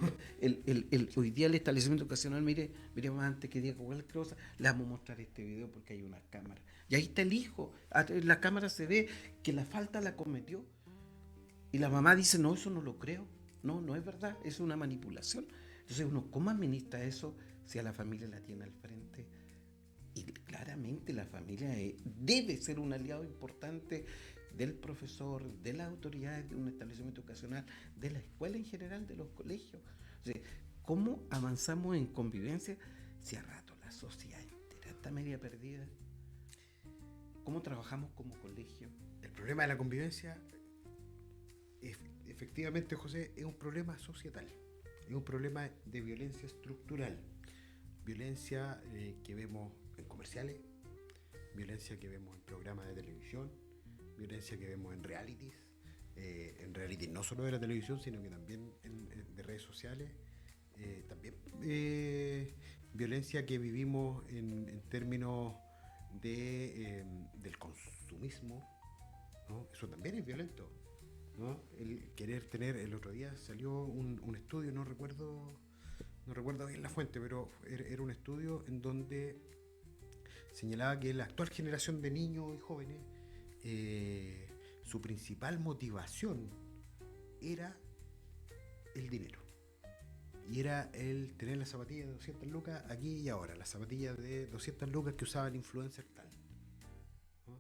C: hoy día el establecimiento educacional, mire más antes que diga cualquier cosa, le vamos a mostrar este video porque hay una cámara. Y ahí está el hijo, en la cámara se ve que la falta la cometió. Y la mamá dice, no, eso no lo creo, no es verdad, es una manipulación. Entonces uno, ¿cómo administra eso si a la familia la tiene al frente? Y claramente la familia debe ser un aliado importante del profesor, de las autoridades de un establecimiento educacional, de la escuela en general, de los colegios. O sea, ¿cómo avanzamos en convivencia si a rato la sociedad entera está media perdida? ¿Cómo trabajamos como colegio?
D: El problema de la convivencia, efectivamente, José, es un problema societal, es un problema de violencia estructural, violencia que vemos en comerciales, violencia que vemos en programas de televisión, violencia que vemos en realities no solo de la televisión, sino que también de redes sociales, también violencia que vivimos en términos del consumismo, ¿no? Eso también es violento, ¿no? El querer tener, el otro día salió un estudio, no recuerdo bien la fuente, pero era un estudio en donde señalaba que la actual generación de niños y jóvenes, su principal motivación era el dinero. Y era el tener las zapatillas de 200 lucas aquí y ahora, las zapatillas de 200 lucas que usaba el influencer tal, ¿no?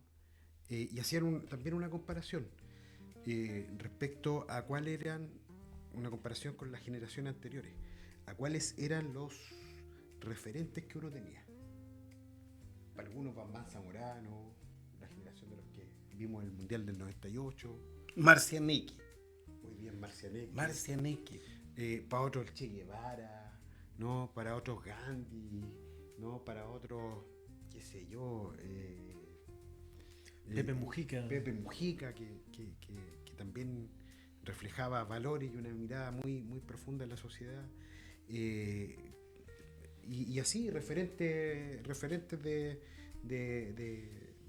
D: Y hacían también una comparación respecto a cuáles eran, una comparación con las generaciones anteriores, a cuáles eran los referentes que uno tenía. Para algunos Bambán Zamorano, la generación de los que vimos el Mundial del 98.
C: Marcianeque.
D: Muy bien, Marcianeque. Para otros el Che Guevara, ¿no? Para otros Gandhi, ¿no? Para otros, qué sé yo,
B: Pepe Mujica,
D: que también reflejaba valores y una mirada muy, muy profunda en la sociedad. Y así, referentes de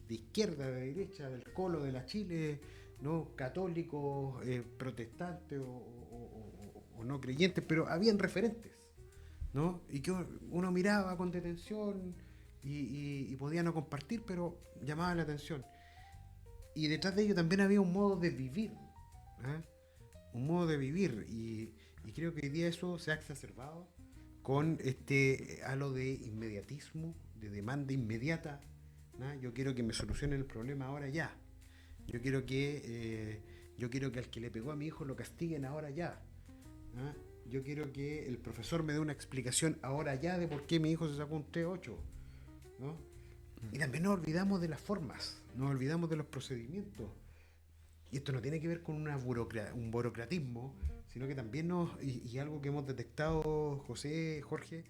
D: izquierda, de derecha, del Colo, de la Chile, ¿no? Católicos, protestantes o no creyentes, pero habían referentes, ¿no? Y que uno miraba con detención y podía no compartir, pero llamaba la atención. Y detrás de ello también había un modo de vivir, ¿eh? Un modo de vivir, y creo que hoy día eso se ha exacerbado con este halo de inmediatismo, de demanda inmediata, ¿no? Yo quiero que me solucionen el problema ahora ya. Yo quiero que al que le pegó a mi hijo lo castiguen ahora ya, ¿no? Yo quiero que el profesor me dé una explicación ahora ya de por qué mi hijo se sacó un 3.8, ¿no? Y también nos olvidamos de las formas, nos olvidamos de los procedimientos. Y esto no tiene que ver con un burocratismo, sino que también y algo que hemos detectado, José, Jorge,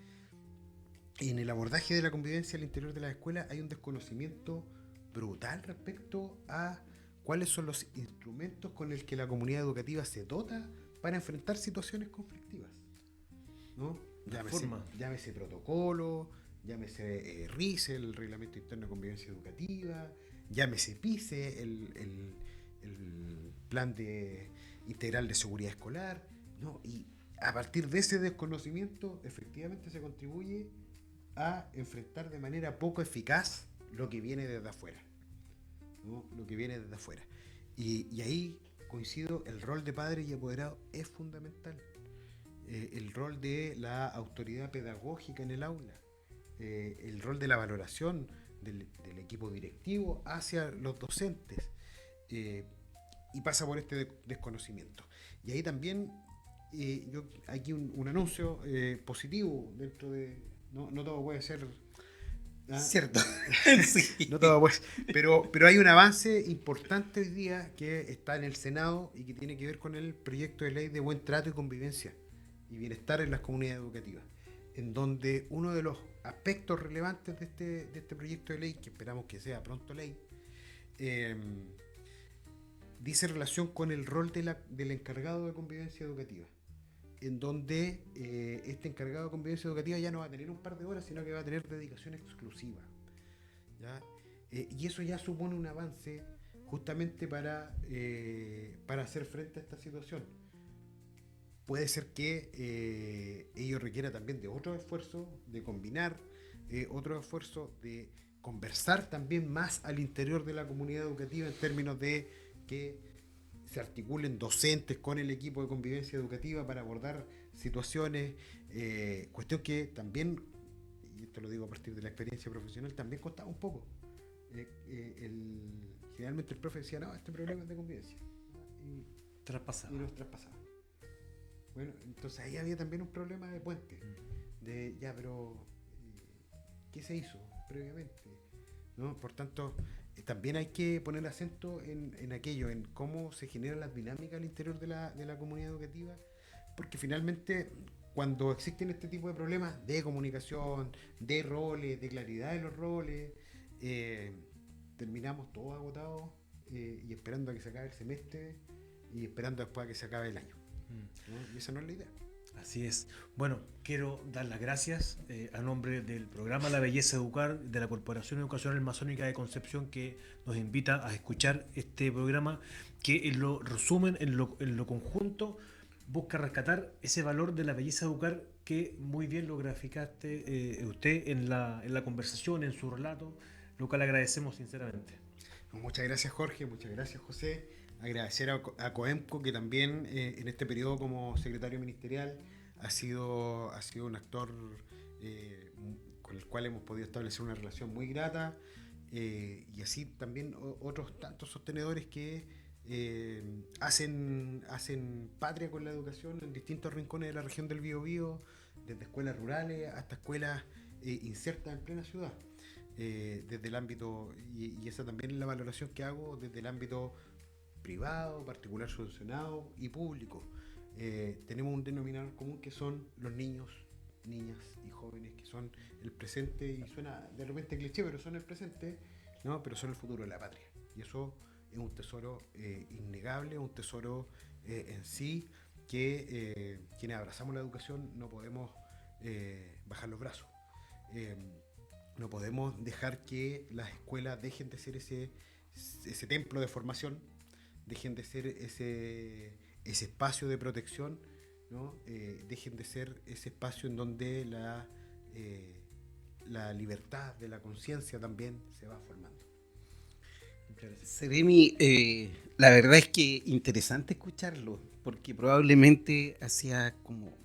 D: en el abordaje de la convivencia al interior de las escuelas hay un desconocimiento brutal respecto a cuáles son los instrumentos con los que la comunidad educativa se dota para enfrentar situaciones conflictivas, ¿no? Llámese protocolo, llámese RICE, el Reglamento Interno de Convivencia Educativa, llámese PICE, el Plan Integral de Seguridad Escolar, ¿no? Y a partir de ese desconocimiento, efectivamente se contribuye a enfrentar de manera poco eficaz lo que viene desde afuera, ¿no? Lo que viene desde afuera. Y ahí coincido, el rol de padre y apoderado es fundamental. El rol de la autoridad pedagógica en el aula, el rol de la valoración del equipo directivo hacia los docentes, y pasa por este desconocimiento. Y ahí también, yo aquí un anuncio positivo dentro de... No todo puede ser... ¿ah?
C: Cierto. Sí.
D: No todo puede ser, pero hay un avance importante hoy día que está en el Senado y que tiene que ver con el proyecto de ley de buen trato y convivencia y bienestar en las comunidades educativas, en donde uno de los aspectos relevantes de este proyecto de ley, que esperamos que sea pronto ley, dice relación con el rol del encargado de convivencia educativa, en donde este encargado de convivencia educativa ya no va a tener un par de horas, sino que va a tener dedicación exclusiva, ¿ya? Y eso ya supone un avance justamente para hacer frente a esta situación. Puede ser que ello requiera también de otro esfuerzo, de combinar otro esfuerzo, de conversar también más al interior de la comunidad educativa en términos de que se articulen docentes con el equipo de convivencia educativa para abordar situaciones, cuestión que también, y esto lo digo a partir de la experiencia profesional, también costaba un poco. Generalmente el profe decía, no, este problema es de convivencia, y los traspasaba. Bueno, entonces ahí había también un problema de puente, de ya, pero ¿qué se hizo previamente? ¿No? Por tanto, también hay que poner acento en aquello, en cómo se generan las dinámicas al interior de la comunidad educativa, porque finalmente cuando existen este tipo de problemas de comunicación, de roles, de claridad de los roles, terminamos todos agotados y esperando a que se acabe el semestre y esperando después a que se acabe el año, ¿no? Y esa no es la idea.
B: Así es. Bueno, quiero dar las gracias a nombre del programa La Belleza de Educar de la Corporación Educacional Masónica de Concepción, que nos invita a escuchar este programa que en lo resumen, en lo conjunto, busca rescatar ese valor de la belleza de educar que muy bien lo graficaste usted en la conversación, en su relato, lo cual agradecemos sinceramente.
D: Muchas gracias, Jorge, muchas gracias, José. Agradecer a COEMCO, que también en este periodo como secretario ministerial ha sido un actor con el cual hemos podido establecer una relación muy grata, y así también otros tantos sostenedores que hacen patria con la educación en distintos rincones de la región del Biobío, desde escuelas rurales hasta escuelas insertas en plena ciudad. Desde el ámbito, y esa también es la valoración que hago desde el ámbito privado, particular subvencionado y público. Tenemos un denominador común que son los niños, niñas y jóvenes, que son el presente, y suena de repente cliché, pero son el presente, ¿no? Pero son el futuro de la patria. Y eso es un tesoro innegable, un tesoro en sí, que quienes abrazamos la educación no podemos bajar los brazos. No podemos dejar que las escuelas dejen de ser ese templo de formación, dejen de ser ese espacio de protección, ¿no? Dejen de ser ese espacio en donde la libertad de la conciencia también se va formando.
C: Seremi, la verdad es que interesante escucharlo, porque probablemente hacía como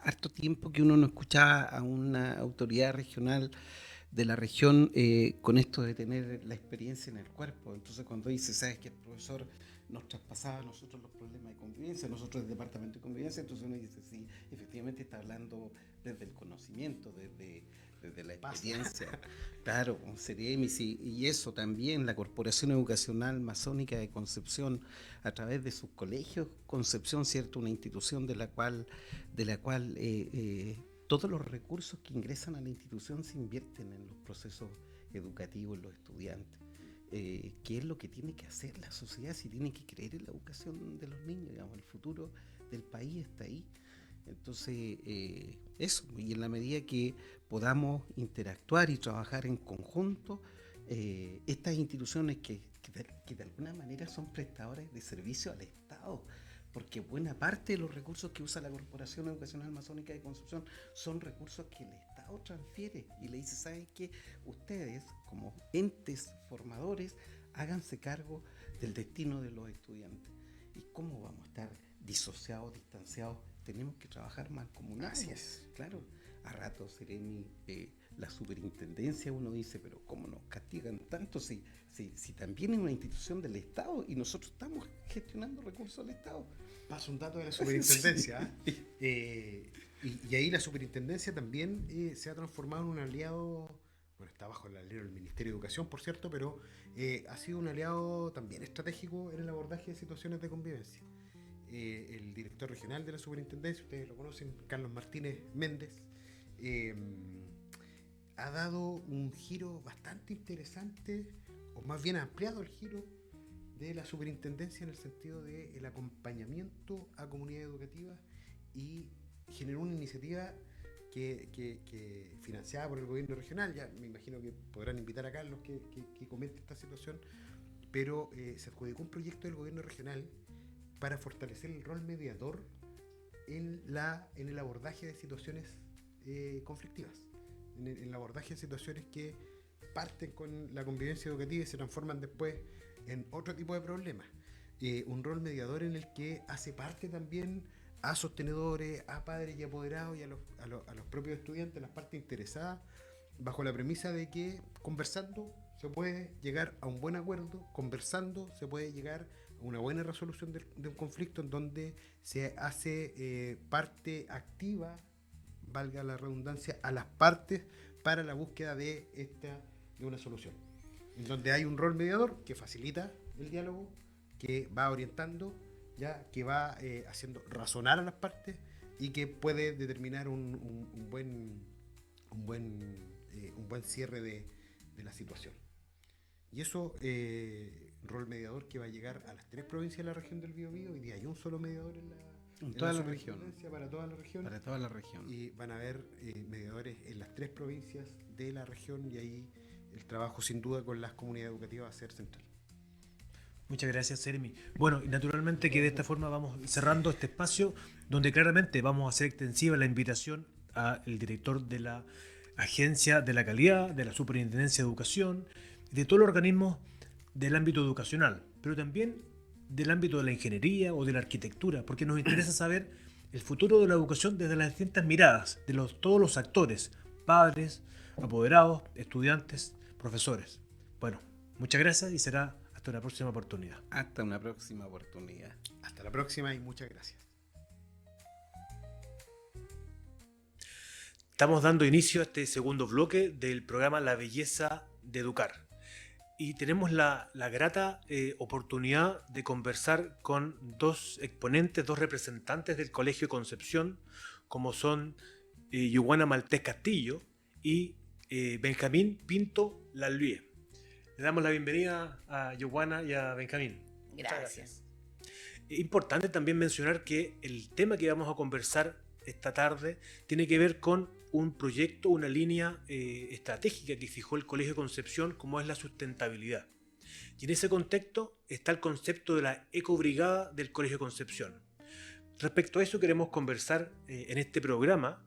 C: harto tiempo que uno no escuchaba a una autoridad regional de la región con esto de tener la experiencia en el cuerpo. Entonces cuando dice, sabes que el profesor nos traspasaba a nosotros los problemas de convivencia, nosotros del departamento de convivencia, entonces uno dice, sí, efectivamente está hablando desde el conocimiento, desde la experiencia. Claro, con Seremi, sí, y eso también, la Corporación Educacional Masónica de Concepción, a través de sus colegios, Concepción, ¿cierto? Una institución de la cual todos los recursos que ingresan a la institución se invierten en los procesos educativos, en los estudiantes. ¿Qué es lo que tiene que hacer la sociedad si tiene que creer en la educación de los niños? Digamos, el futuro del país está ahí. Entonces, eso, y en la medida que podamos interactuar y trabajar en conjunto, estas instituciones que de alguna manera son prestadoras de servicio al Estado, porque buena parte de los recursos que usa la Corporación Educacional Masónica de Concepción son recursos que el Estado transfiere y le dice, ¿saben qué? Ustedes, como entes formadores, háganse cargo del destino de los estudiantes. ¿Y cómo vamos a estar disociados, distanciados? Tenemos que trabajar más comunados.
D: Así es.
C: Claro, a ratos Seremi, la superintendencia, uno dice, pero ¿cómo nos castigan tanto si también es una institución del Estado y nosotros estamos gestionando recursos del Estado?
D: Paso un dato de la superintendencia.
C: Sí.
D: Y ahí la superintendencia también se ha transformado en un aliado, bueno, está bajo el alero del Ministerio de Educación, por cierto, pero ha sido un aliado también estratégico en el abordaje de situaciones de convivencia. El director regional de la superintendencia, ustedes lo conocen, Carlos Martínez Méndez, ha dado un giro bastante interesante, o más bien ha ampliado el giro de la superintendencia en el sentido del acompañamiento a comunidades educativas, y generó una iniciativa que financiada por el gobierno regional. Ya me imagino que podrán invitar a Carlos que comente esta situación, pero se adjudicó un proyecto del gobierno regional para fortalecer el rol mediador en el abordaje de situaciones conflictivas, en el abordaje de situaciones que parten con la convivencia educativa y se transforman después en otro tipo de problemas. Un rol mediador en el que hace parte también a sostenedores, a padres y apoderados y a los propios estudiantes, las partes interesadas, bajo la premisa de que conversando se puede llegar a un buen acuerdo, conversando se puede llegar a una buena resolución de un conflicto en donde se hace parte activa, valga la redundancia, a las partes para la búsqueda de una solución. En donde hay un rol mediador que facilita el diálogo, que va orientando, ya que va haciendo razonar a las partes y que puede determinar un buen cierre de la situación. Y eso, rol mediador que va a llegar a las 3 provincias de la región del Biobío. Hoy día hay un solo mediador en
C: toda la
D: región.
C: región.
D: Para toda la región.
C: Para toda la región.
D: Y van a haber mediadores en las 3 provincias de la región, y ahí el trabajo sin duda con las comunidades educativas va a ser central.
B: Muchas gracias, Seremi. Bueno, y naturalmente que de esta forma vamos cerrando este espacio donde claramente vamos a hacer extensiva la invitación al director de la Agencia de la Calidad, de la Superintendencia de Educación, de todos los organismos del ámbito educacional, pero también del ámbito de la ingeniería o de la arquitectura, porque nos interesa saber el futuro de la educación desde las distintas miradas de todos los actores, padres, apoderados, estudiantes, profesores. Bueno, muchas gracias y será hasta una próxima oportunidad.
C: Hasta una próxima oportunidad.
D: Hasta la próxima y muchas gracias.
B: Estamos dando inicio a este segundo bloque del programa La Belleza de Educar. Y tenemos la grata oportunidad de conversar con 2 exponentes, 2 representantes del Colegio Concepción, como son Yuguana Maltés Castillo y Benjamín Pinto Lallué. Le damos la bienvenida a Yuguana y a Benjamín.
E: Gracias.
B: Es importante también mencionar que el tema que vamos a conversar esta tarde tiene que ver con un proyecto, una línea estratégica que fijó el Colegio Concepción, como es la sustentabilidad. Y en ese contexto está el concepto de la ecobrigada del Colegio Concepción. Respecto a eso queremos conversar en este programa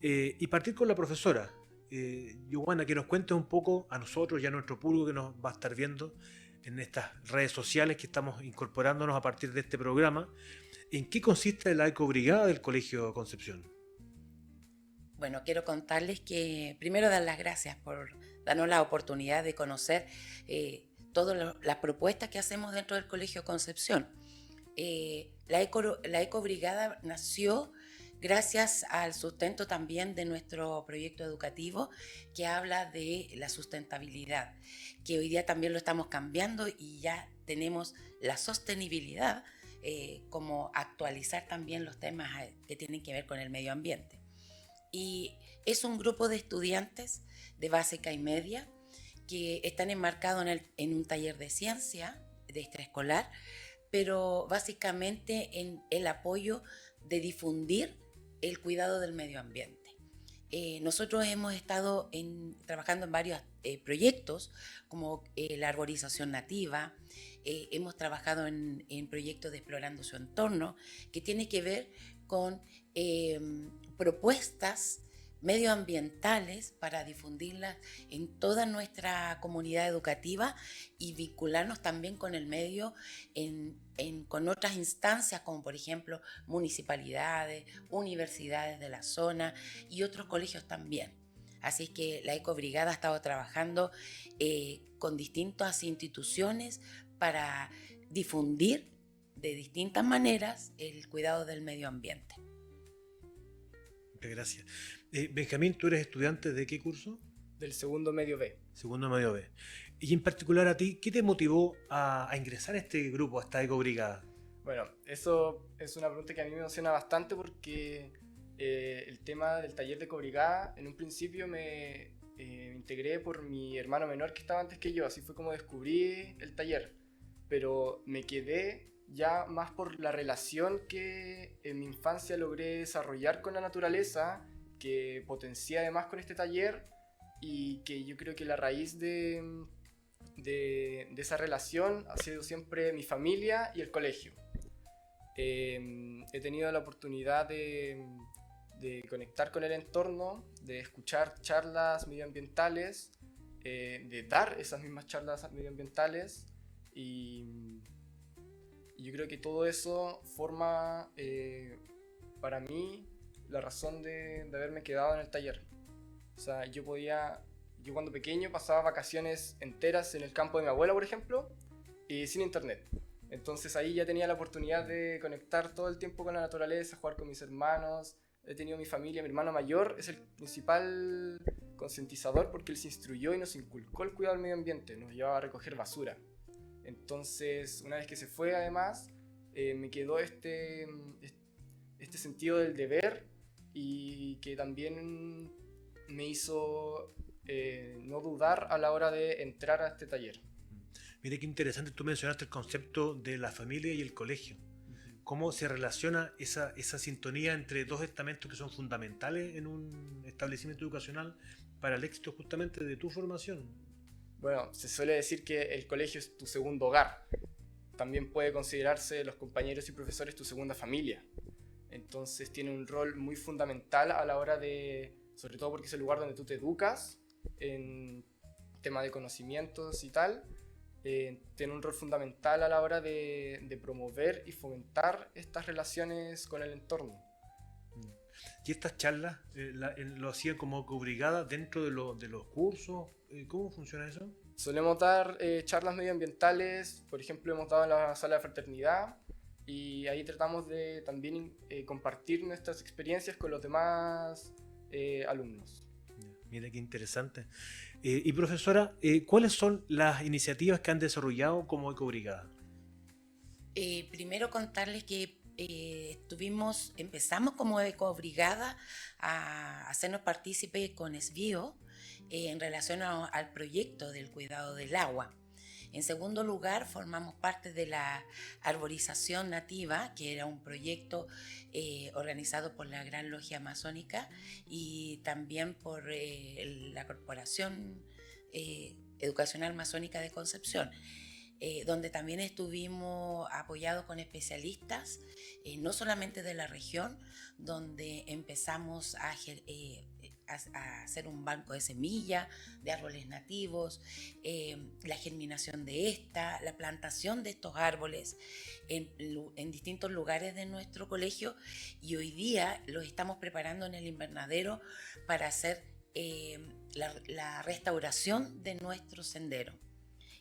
B: y partir con la profesora Giovanna, que nos cuentes un poco a nosotros y a nuestro público que nos va a estar viendo en estas redes sociales que estamos incorporándonos a partir de este programa. ¿En qué consiste la Ecobrigada del Colegio Concepción?
E: Bueno, quiero contarles que primero dar las gracias por darnos la oportunidad de conocer todas las propuestas que hacemos dentro del Colegio Concepción. La Ecobrigada nació gracias al sustento también de nuestro proyecto educativo que habla de la sustentabilidad, que hoy día también lo estamos cambiando y ya tenemos la sostenibilidad como actualizar también los temas que tienen que ver con el medio ambiente. Y es un grupo de estudiantes de básica y media que están enmarcados en un taller de ciencia de extraescolar, pero básicamente en el apoyo de difundir el cuidado del medio ambiente. Nosotros hemos estado trabajando en varios proyectos como la arborización nativa, hemos trabajado en proyectos de explorando su entorno, que tiene que ver con propuestas medioambientales para difundirlas en toda nuestra comunidad educativa y vincularnos también con el medio con otras instancias como por ejemplo municipalidades, universidades de la zona y otros colegios también. Así es que la Ecobrigada ha estado trabajando con distintas instituciones para difundir de distintas maneras el cuidado del medio ambiente.
B: Muchas gracias. Benjamín, ¿tú eres estudiante de qué curso?
F: Del segundo medio B.
B: Segundo medio B. Y en particular a ti, ¿qué te motivó a ingresar a este grupo, a esta Ecobrigada?
F: Bueno, eso es una pregunta que a mí me emociona bastante porque el tema del taller de Ecobrigada, en un principio me integré por mi hermano menor que estaba antes que yo, así fue como descubrí el taller, pero me quedé ya más por la relación que en mi infancia logré desarrollar con la naturaleza, que potencié además con este taller y que yo creo que la raíz de esa relación ha sido siempre mi familia y el colegio. He tenido la oportunidad de conectar con el entorno, de escuchar charlas medioambientales, de dar esas mismas charlas medioambientales y yo creo que todo eso forma para mí la razón de haberme quedado en el taller. O sea, yo cuando pequeño pasaba vacaciones enteras en el campo de mi abuela, por ejemplo, y sin internet. Entonces ahí ya tenía la oportunidad de conectar todo el tiempo con la naturaleza, jugar con mis hermanos. He tenido mi familia, mi hermano mayor es el principal concientizador porque él se instruyó y nos inculcó el cuidado del medio ambiente, nos llevaba a recoger basura. Entonces, una vez que se fue, además, me quedó este sentido del deber y que también me hizo no dudar a la hora de entrar a este taller.
B: Mire qué interesante, tú mencionaste el concepto de la familia y el colegio. ¿Cómo se relaciona esa sintonía entre dos estamentos que son fundamentales en un establecimiento educacional para el éxito justamente de tu formación?
F: Bueno, se suele decir que el colegio es tu segundo hogar. También puede considerarse los compañeros y profesores tu segunda familia. Entonces tiene un rol muy fundamental a la hora de, sobre todo porque es el lugar donde tú te educas en tema de conocimientos y tal, tiene un rol fundamental a la hora de promover y fomentar estas relaciones con el entorno.
B: ¿Y estas charlas lo hacían como Ecobrigada dentro de los cursos? ¿Cómo funciona eso?
F: Solemos dar charlas medioambientales, por ejemplo hemos dado en la sala de fraternidad y ahí tratamos de también compartir nuestras experiencias con los demás alumnos.
B: Mira qué interesante. Y profesora, ¿cuáles son las iniciativas que han desarrollado como Ecobrigada?
E: Primero contarles que empezamos como Ecobrigada a hacernos partícipes con SBIO en relación al proyecto del cuidado del agua. En segundo lugar, formamos parte de la arborización nativa, que era un proyecto organizado por la Gran Logia Amazónica y también por la Corporación Educacional Masónica de Concepción. donde también estuvimos apoyados con especialistas, no solamente de la región, donde empezamos a hacer un banco de semillas, de árboles nativos, la germinación de la plantación de estos árboles en distintos lugares de nuestro colegio, y hoy día los estamos preparando en el invernadero para hacer la restauración de nuestro sendero.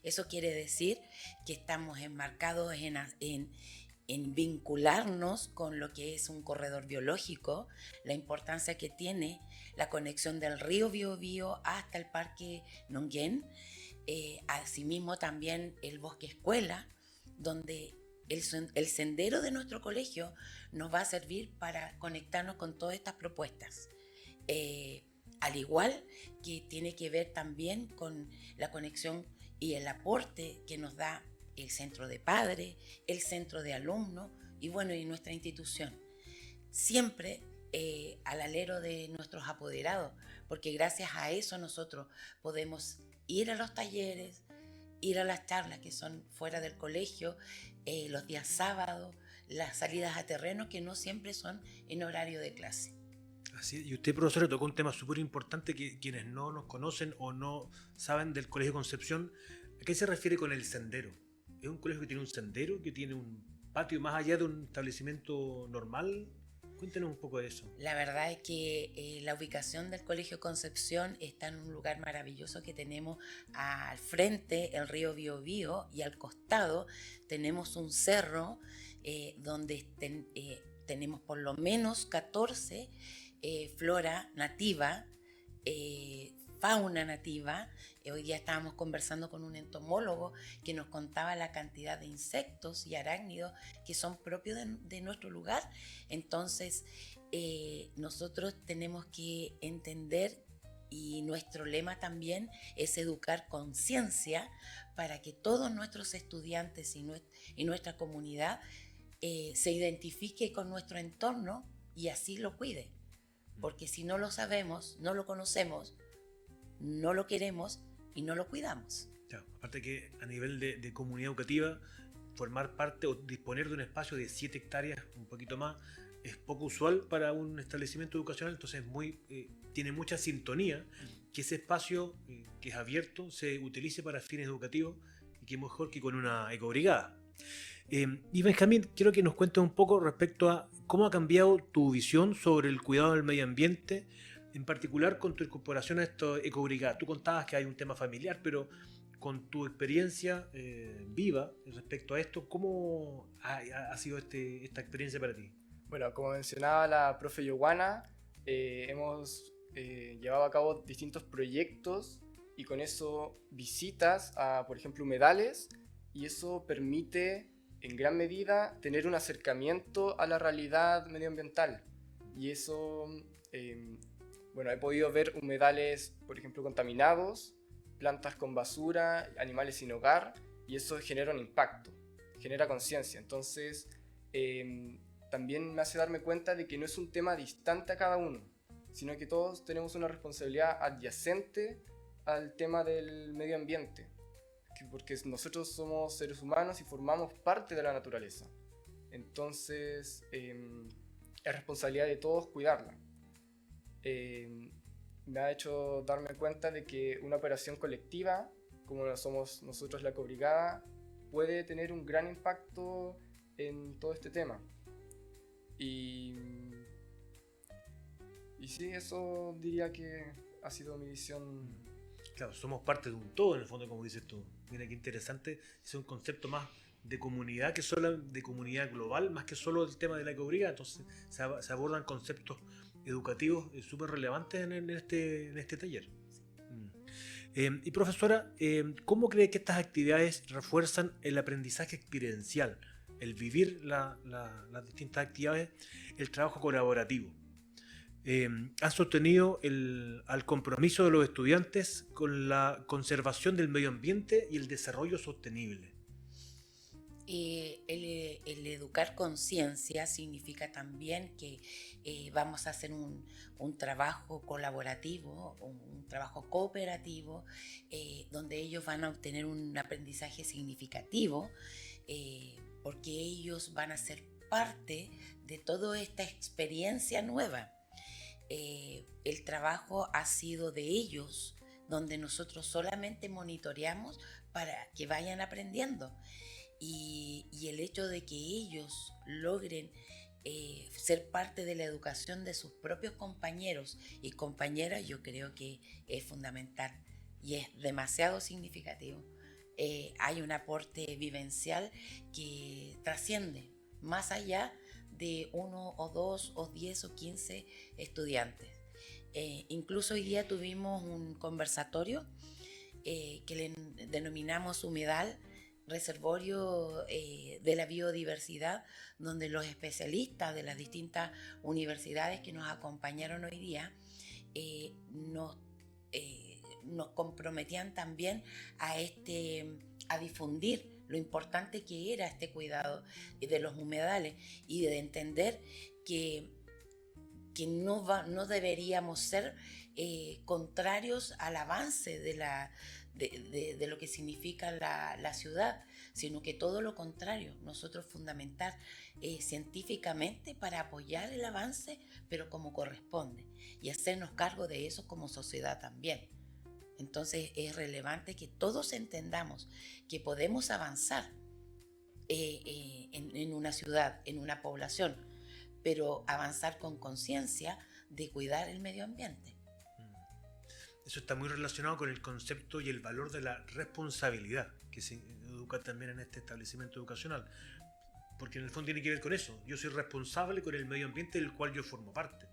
E: Eso quiere decir que estamos enmarcados en vincularnos con lo que es un corredor biológico, la importancia que tiene la conexión del río Biobío hasta el Parque Nonguén, asimismo también el bosque escuela, donde el sendero de nuestro colegio nos va a servir para conectarnos con todas estas propuestas. Al igual que tiene que ver también con la conexión y el aporte que nos da el centro de padres, el centro de alumnos y nuestra institución. Siempre al alero de nuestros apoderados, porque gracias a eso nosotros podemos ir a los talleres, ir a las charlas que son fuera del colegio, los días sábados, las salidas a terreno que no siempre son en horario de clase.
B: Así, y usted, profesora, tocó un tema súper importante que quienes no nos conocen o no saben del Colegio Concepción. ¿A qué se refiere con el sendero? ¿Es un colegio que tiene un sendero, que tiene un patio más allá de un establecimiento normal? Cuéntenos un poco de eso.
E: La verdad es que la ubicación del Colegio Concepción está en un lugar maravilloso que tenemos al frente, el río Biobío, y al costado tenemos un cerro donde tenemos por lo menos 14 flora nativa, fauna nativa. Hoy día estábamos conversando con un entomólogo que nos contaba la cantidad de insectos y arácnidos que son propios de nuestro lugar. Entonces, nosotros tenemos que entender, y nuestro lema también es educar con ciencia para que todos nuestros estudiantes y nuestra comunidad se identifique con nuestro entorno y así lo cuide. Porque si no lo sabemos, no lo conocemos, no lo queremos y no lo cuidamos.
B: Claro, aparte que a nivel de comunidad educativa, formar parte o disponer de un espacio de 7 hectáreas, un poquito más, es poco usual para un establecimiento educacional, entonces tiene mucha sintonía que ese espacio que es abierto se utilice para fines educativos, y que mejor que con una ecobrigada. Y Benjamín, quiero que nos cuentes un poco respecto a cómo ha cambiado tu visión sobre el cuidado del medio ambiente, en particular con tu incorporación a esta ecobrigada. Tú contabas que hay un tema familiar, pero con tu experiencia viva respecto a esto, ¿cómo ha sido esta experiencia para ti?
F: Bueno, como mencionaba la profe Yoguana, hemos llevado a cabo distintos proyectos y con eso visitas a, por ejemplo, humedales, y eso permite en gran medida tener un acercamiento a la realidad medioambiental. Y eso, he podido ver humedales, por ejemplo, contaminados, plantas con basura, animales sin hogar, y eso genera un impacto, genera conciencia. Entonces, también me hace darme cuenta de que no es un tema distante a cada uno, sino que todos tenemos una responsabilidad adyacente al tema del medio ambiente, porque nosotros somos seres humanos y formamos parte de la naturaleza. Entonces, es responsabilidad de todos cuidarla. Me ha hecho darme cuenta de que una operación colectiva, como lo somos nosotros la Ecobrigada, puede tener un gran impacto en todo este tema. Y sí, eso diría que ha sido mi visión.
B: Claro, somos parte de un todo, en el fondo, como dices tú. Mira qué interesante, es un concepto más de comunidad que solo de comunidad global, más que solo el tema de la ecobrigada. Entonces se abordan conceptos educativos súper relevantes en este taller. Y profesora, ¿cómo cree que estas actividades refuerzan el aprendizaje experiencial, el vivir las distintas actividades, el trabajo colaborativo? ¿Han sostenido al compromiso de los estudiantes con la conservación del medio ambiente y el desarrollo sostenible?
E: El educar conciencia significa también que vamos a hacer un trabajo colaborativo, un trabajo cooperativo, donde ellos van a obtener un aprendizaje significativo, porque ellos van a ser parte de toda esta experiencia nueva. El trabajo ha sido de ellos, donde nosotros solamente monitoreamos para que vayan aprendiendo. Y el hecho de que ellos logren ser parte de la educación de sus propios compañeros y compañeras, yo creo que es fundamental y es demasiado significativo. Hay un aporte vivencial que trasciende más allá de 1 o 2 o 10 o 15 estudiantes. Incluso hoy día tuvimos un conversatorio que le denominamos Humedal, reservorio de la biodiversidad, donde los especialistas de las distintas universidades que nos acompañaron hoy día nos comprometían también a difundir lo importante que era este cuidado de los humedales y de entender que no deberíamos ser contrarios al avance de lo que significa la ciudad, sino que todo lo contrario, nosotros fundamentar científicamente para apoyar el avance, pero como corresponde, y hacernos cargo de eso como sociedad también. Entonces es relevante que todos entendamos que podemos avanzar en una ciudad, en una población, pero avanzar con conciencia de cuidar el medio ambiente.
B: Eso está muy relacionado con el concepto y el valor de la responsabilidad que se educa también en este establecimiento educacional, porque en el fondo tiene que ver con eso. Yo soy responsable con el medio ambiente del cual yo formo parte.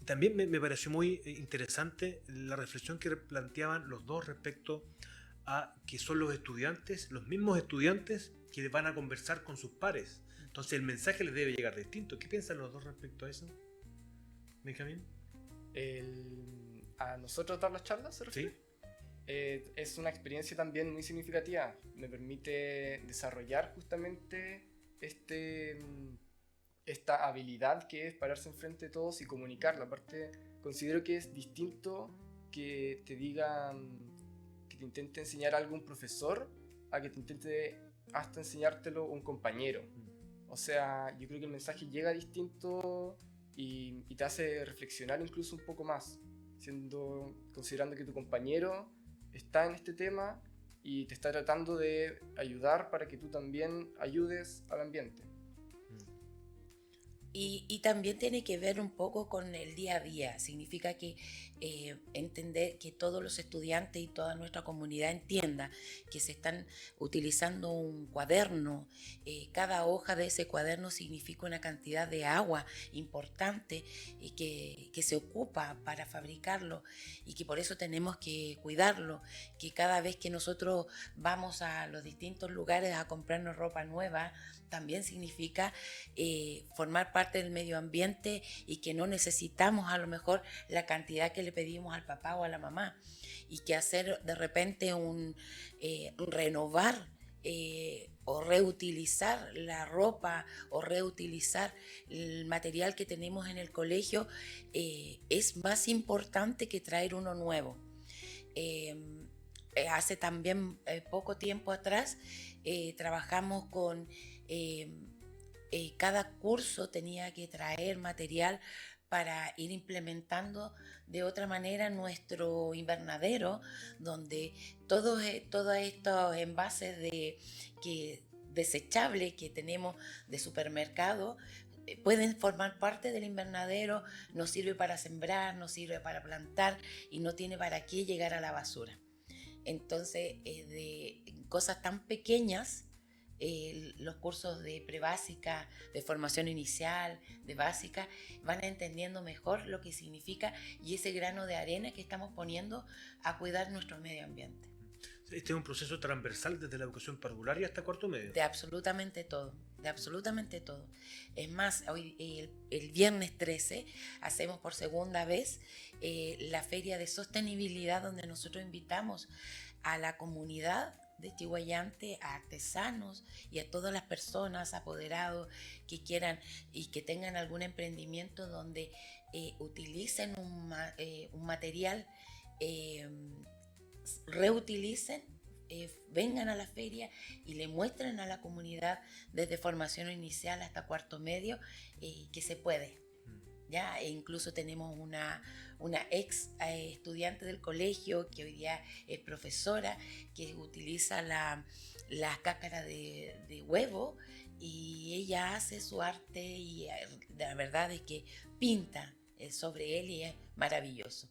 B: También me pareció muy interesante la reflexión que planteaban los dos respecto a que son los estudiantes, los mismos estudiantes que van a conversar con sus pares. Entonces el mensaje les debe llegar distinto. ¿Qué piensan los dos respecto a eso? Benjamín.
F: ¿A nosotros dar las charlas se refiere?
B: Sí.
F: Es una experiencia también muy significativa. Me permite desarrollar justamente esta habilidad que es pararse enfrente de todos y comunicarla. Aparte, considero que es distinto que te digan, que te intente enseñar algo un profesor, a que te intente hasta enseñártelo un compañero. O sea, yo creo que el mensaje llega distinto y te hace reflexionar incluso un poco más, considerando que tu compañero está en este tema y te está tratando de ayudar para que tú también ayudes al ambiente.
E: Y también tiene que ver un poco con el día a día. Significa que entender que todos los estudiantes y toda nuestra comunidad entienda que se están utilizando un cuaderno. Cada hoja de ese cuaderno significa una cantidad de agua importante y que se ocupa para fabricarlo y que por eso tenemos que cuidarlo. Que cada vez que nosotros vamos a los distintos lugares a comprarnos ropa nueva, también significa formar parte del medio ambiente y que no necesitamos a lo mejor la cantidad que le pedimos al papá o a la mamá, y que hacer de repente un renovar o reutilizar la ropa o reutilizar el material que tenemos en el colegio es más importante que traer uno nuevo. Hace también poco tiempo atrás trabajamos con cada curso tenía que traer material para ir implementando de otra manera nuestro invernadero, donde todos estos envases desechables que tenemos de supermercado pueden formar parte del invernadero. Nos sirve para sembrar, nos sirve para plantar y no tiene para qué llegar a la basura. Entonces, de cosas tan pequeñas, los cursos de prebásica, de formación inicial, de básica, van entendiendo mejor lo que significa y ese grano de arena que estamos poniendo a cuidar nuestro medio ambiente.
B: Este es un proceso transversal desde la educación parvularia hasta cuarto medio.
E: De absolutamente todo, de absolutamente todo. Es más, hoy el viernes 13 hacemos por segunda vez la feria de sostenibilidad, donde nosotros invitamos a la comunidad de Chiguayante a artesanos y a todas las personas apoderados que quieran y que tengan algún emprendimiento donde utilicen un material, reutilicen, vengan a la feria y le muestren a la comunidad desde formación inicial hasta cuarto medio que se puede. ¿Ya? E incluso tenemos una ex estudiante del colegio que hoy día es profesora, que utiliza la cáscara de huevo, y ella hace su arte y la verdad es que pinta sobre él y es maravilloso.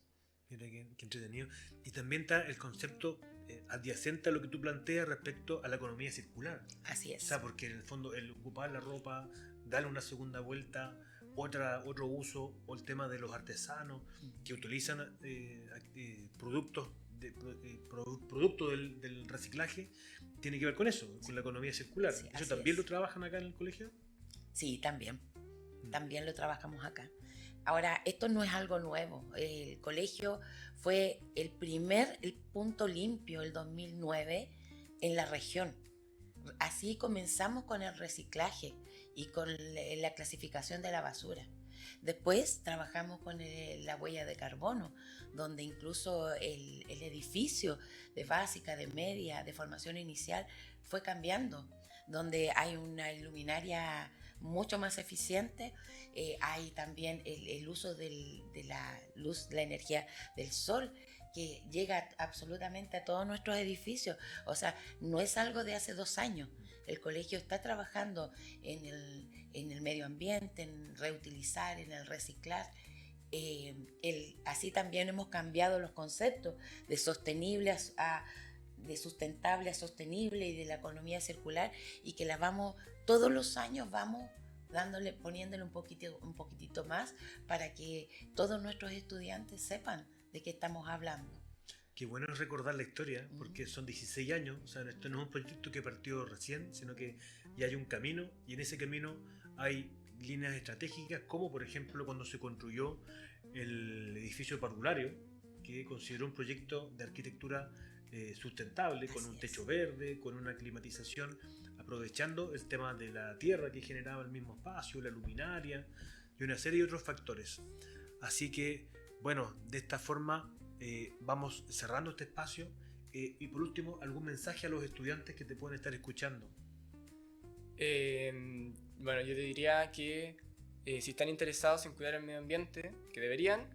B: Mira qué entretenido. Y también está el concepto adyacente a lo que tú planteas respecto a la economía circular.
E: Así es.
B: O sea, porque en el fondo el ocupar la ropa, darle una segunda vuelta, otro uso, o el tema de los artesanos que utilizan productos producto del reciclaje, tiene que ver con eso, con la economía circular.
E: Sí,
B: ¿Eso también lo trabajan acá en el colegio?
E: Sí, también lo trabajamos acá. Ahora, esto no es algo nuevo. El colegio fue el punto limpio, el 2009, en la región. Así comenzamos con el reciclaje y con la clasificación de la basura. Después trabajamos con la huella de carbono, donde incluso el edificio de básica, de media, de formación inicial fue cambiando, donde hay una luminaria mucho más eficiente, hay también el uso de la luz, la energía del sol, que llega absolutamente a todos nuestros edificios. O sea, no es algo de hace 2 años. El colegio está trabajando en el medio ambiente, en reutilizar, en el reciclar. Así también hemos cambiado los conceptos de sostenible de sustentable a sostenible y de la economía circular, y que todos los años vamos poniéndole un poquitito más para que todos nuestros estudiantes sepan de qué estamos hablando.
B: Qué bueno es recordar la historia, porque son 16 años, o sea, esto no es un proyecto que partió recién, sino que ya hay un camino, y en ese camino hay líneas estratégicas, como por ejemplo cuando se construyó el edificio parvulario, que consideró un proyecto de arquitectura sustentable, con un techo verde, con una climatización, aprovechando el tema de la tierra que generaba el mismo espacio, la luminaria y una serie de otros factores. Así que, bueno, de esta forma vamos cerrando este espacio, y por último, algún mensaje a los estudiantes que te pueden estar escuchando.
F: Bueno, yo te diría que si están interesados en cuidar el medio ambiente, que deberían,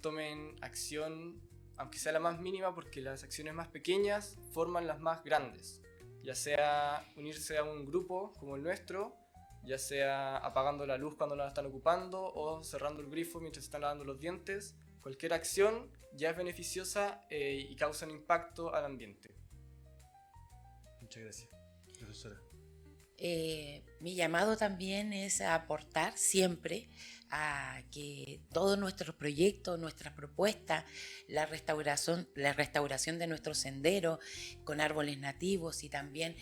F: tomen acción, aunque sea la más mínima, porque las acciones más pequeñas forman las más grandes. Ya sea unirse a un grupo como el nuestro, ya sea apagando la luz cuando la están ocupando o cerrando el grifo mientras están lavando los dientes. Cualquier acción ya es beneficiosa y causa un impacto al ambiente.
B: Muchas gracias, profesora.
E: Mi llamado también es a aportar siempre a que todos nuestros proyectos, nuestras propuestas, la restauración de nuestros senderos con árboles nativos, y también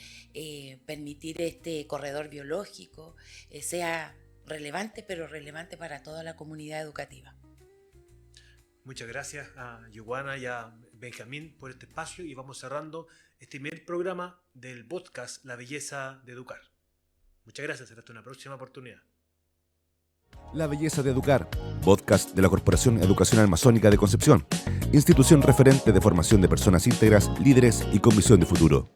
E: permitir este corredor biológico sea relevante, pero relevante para toda la comunidad educativa.
B: Muchas gracias a Giovanna y a Benjamín por este espacio, y vamos cerrando este primer programa del podcast La Belleza de Educar. Muchas gracias, hasta una próxima oportunidad.
A: La Belleza de Educar, podcast de la Corporación Educacional Masónica de Concepción, institución referente de formación de personas íntegras, líderes y con visión de futuro.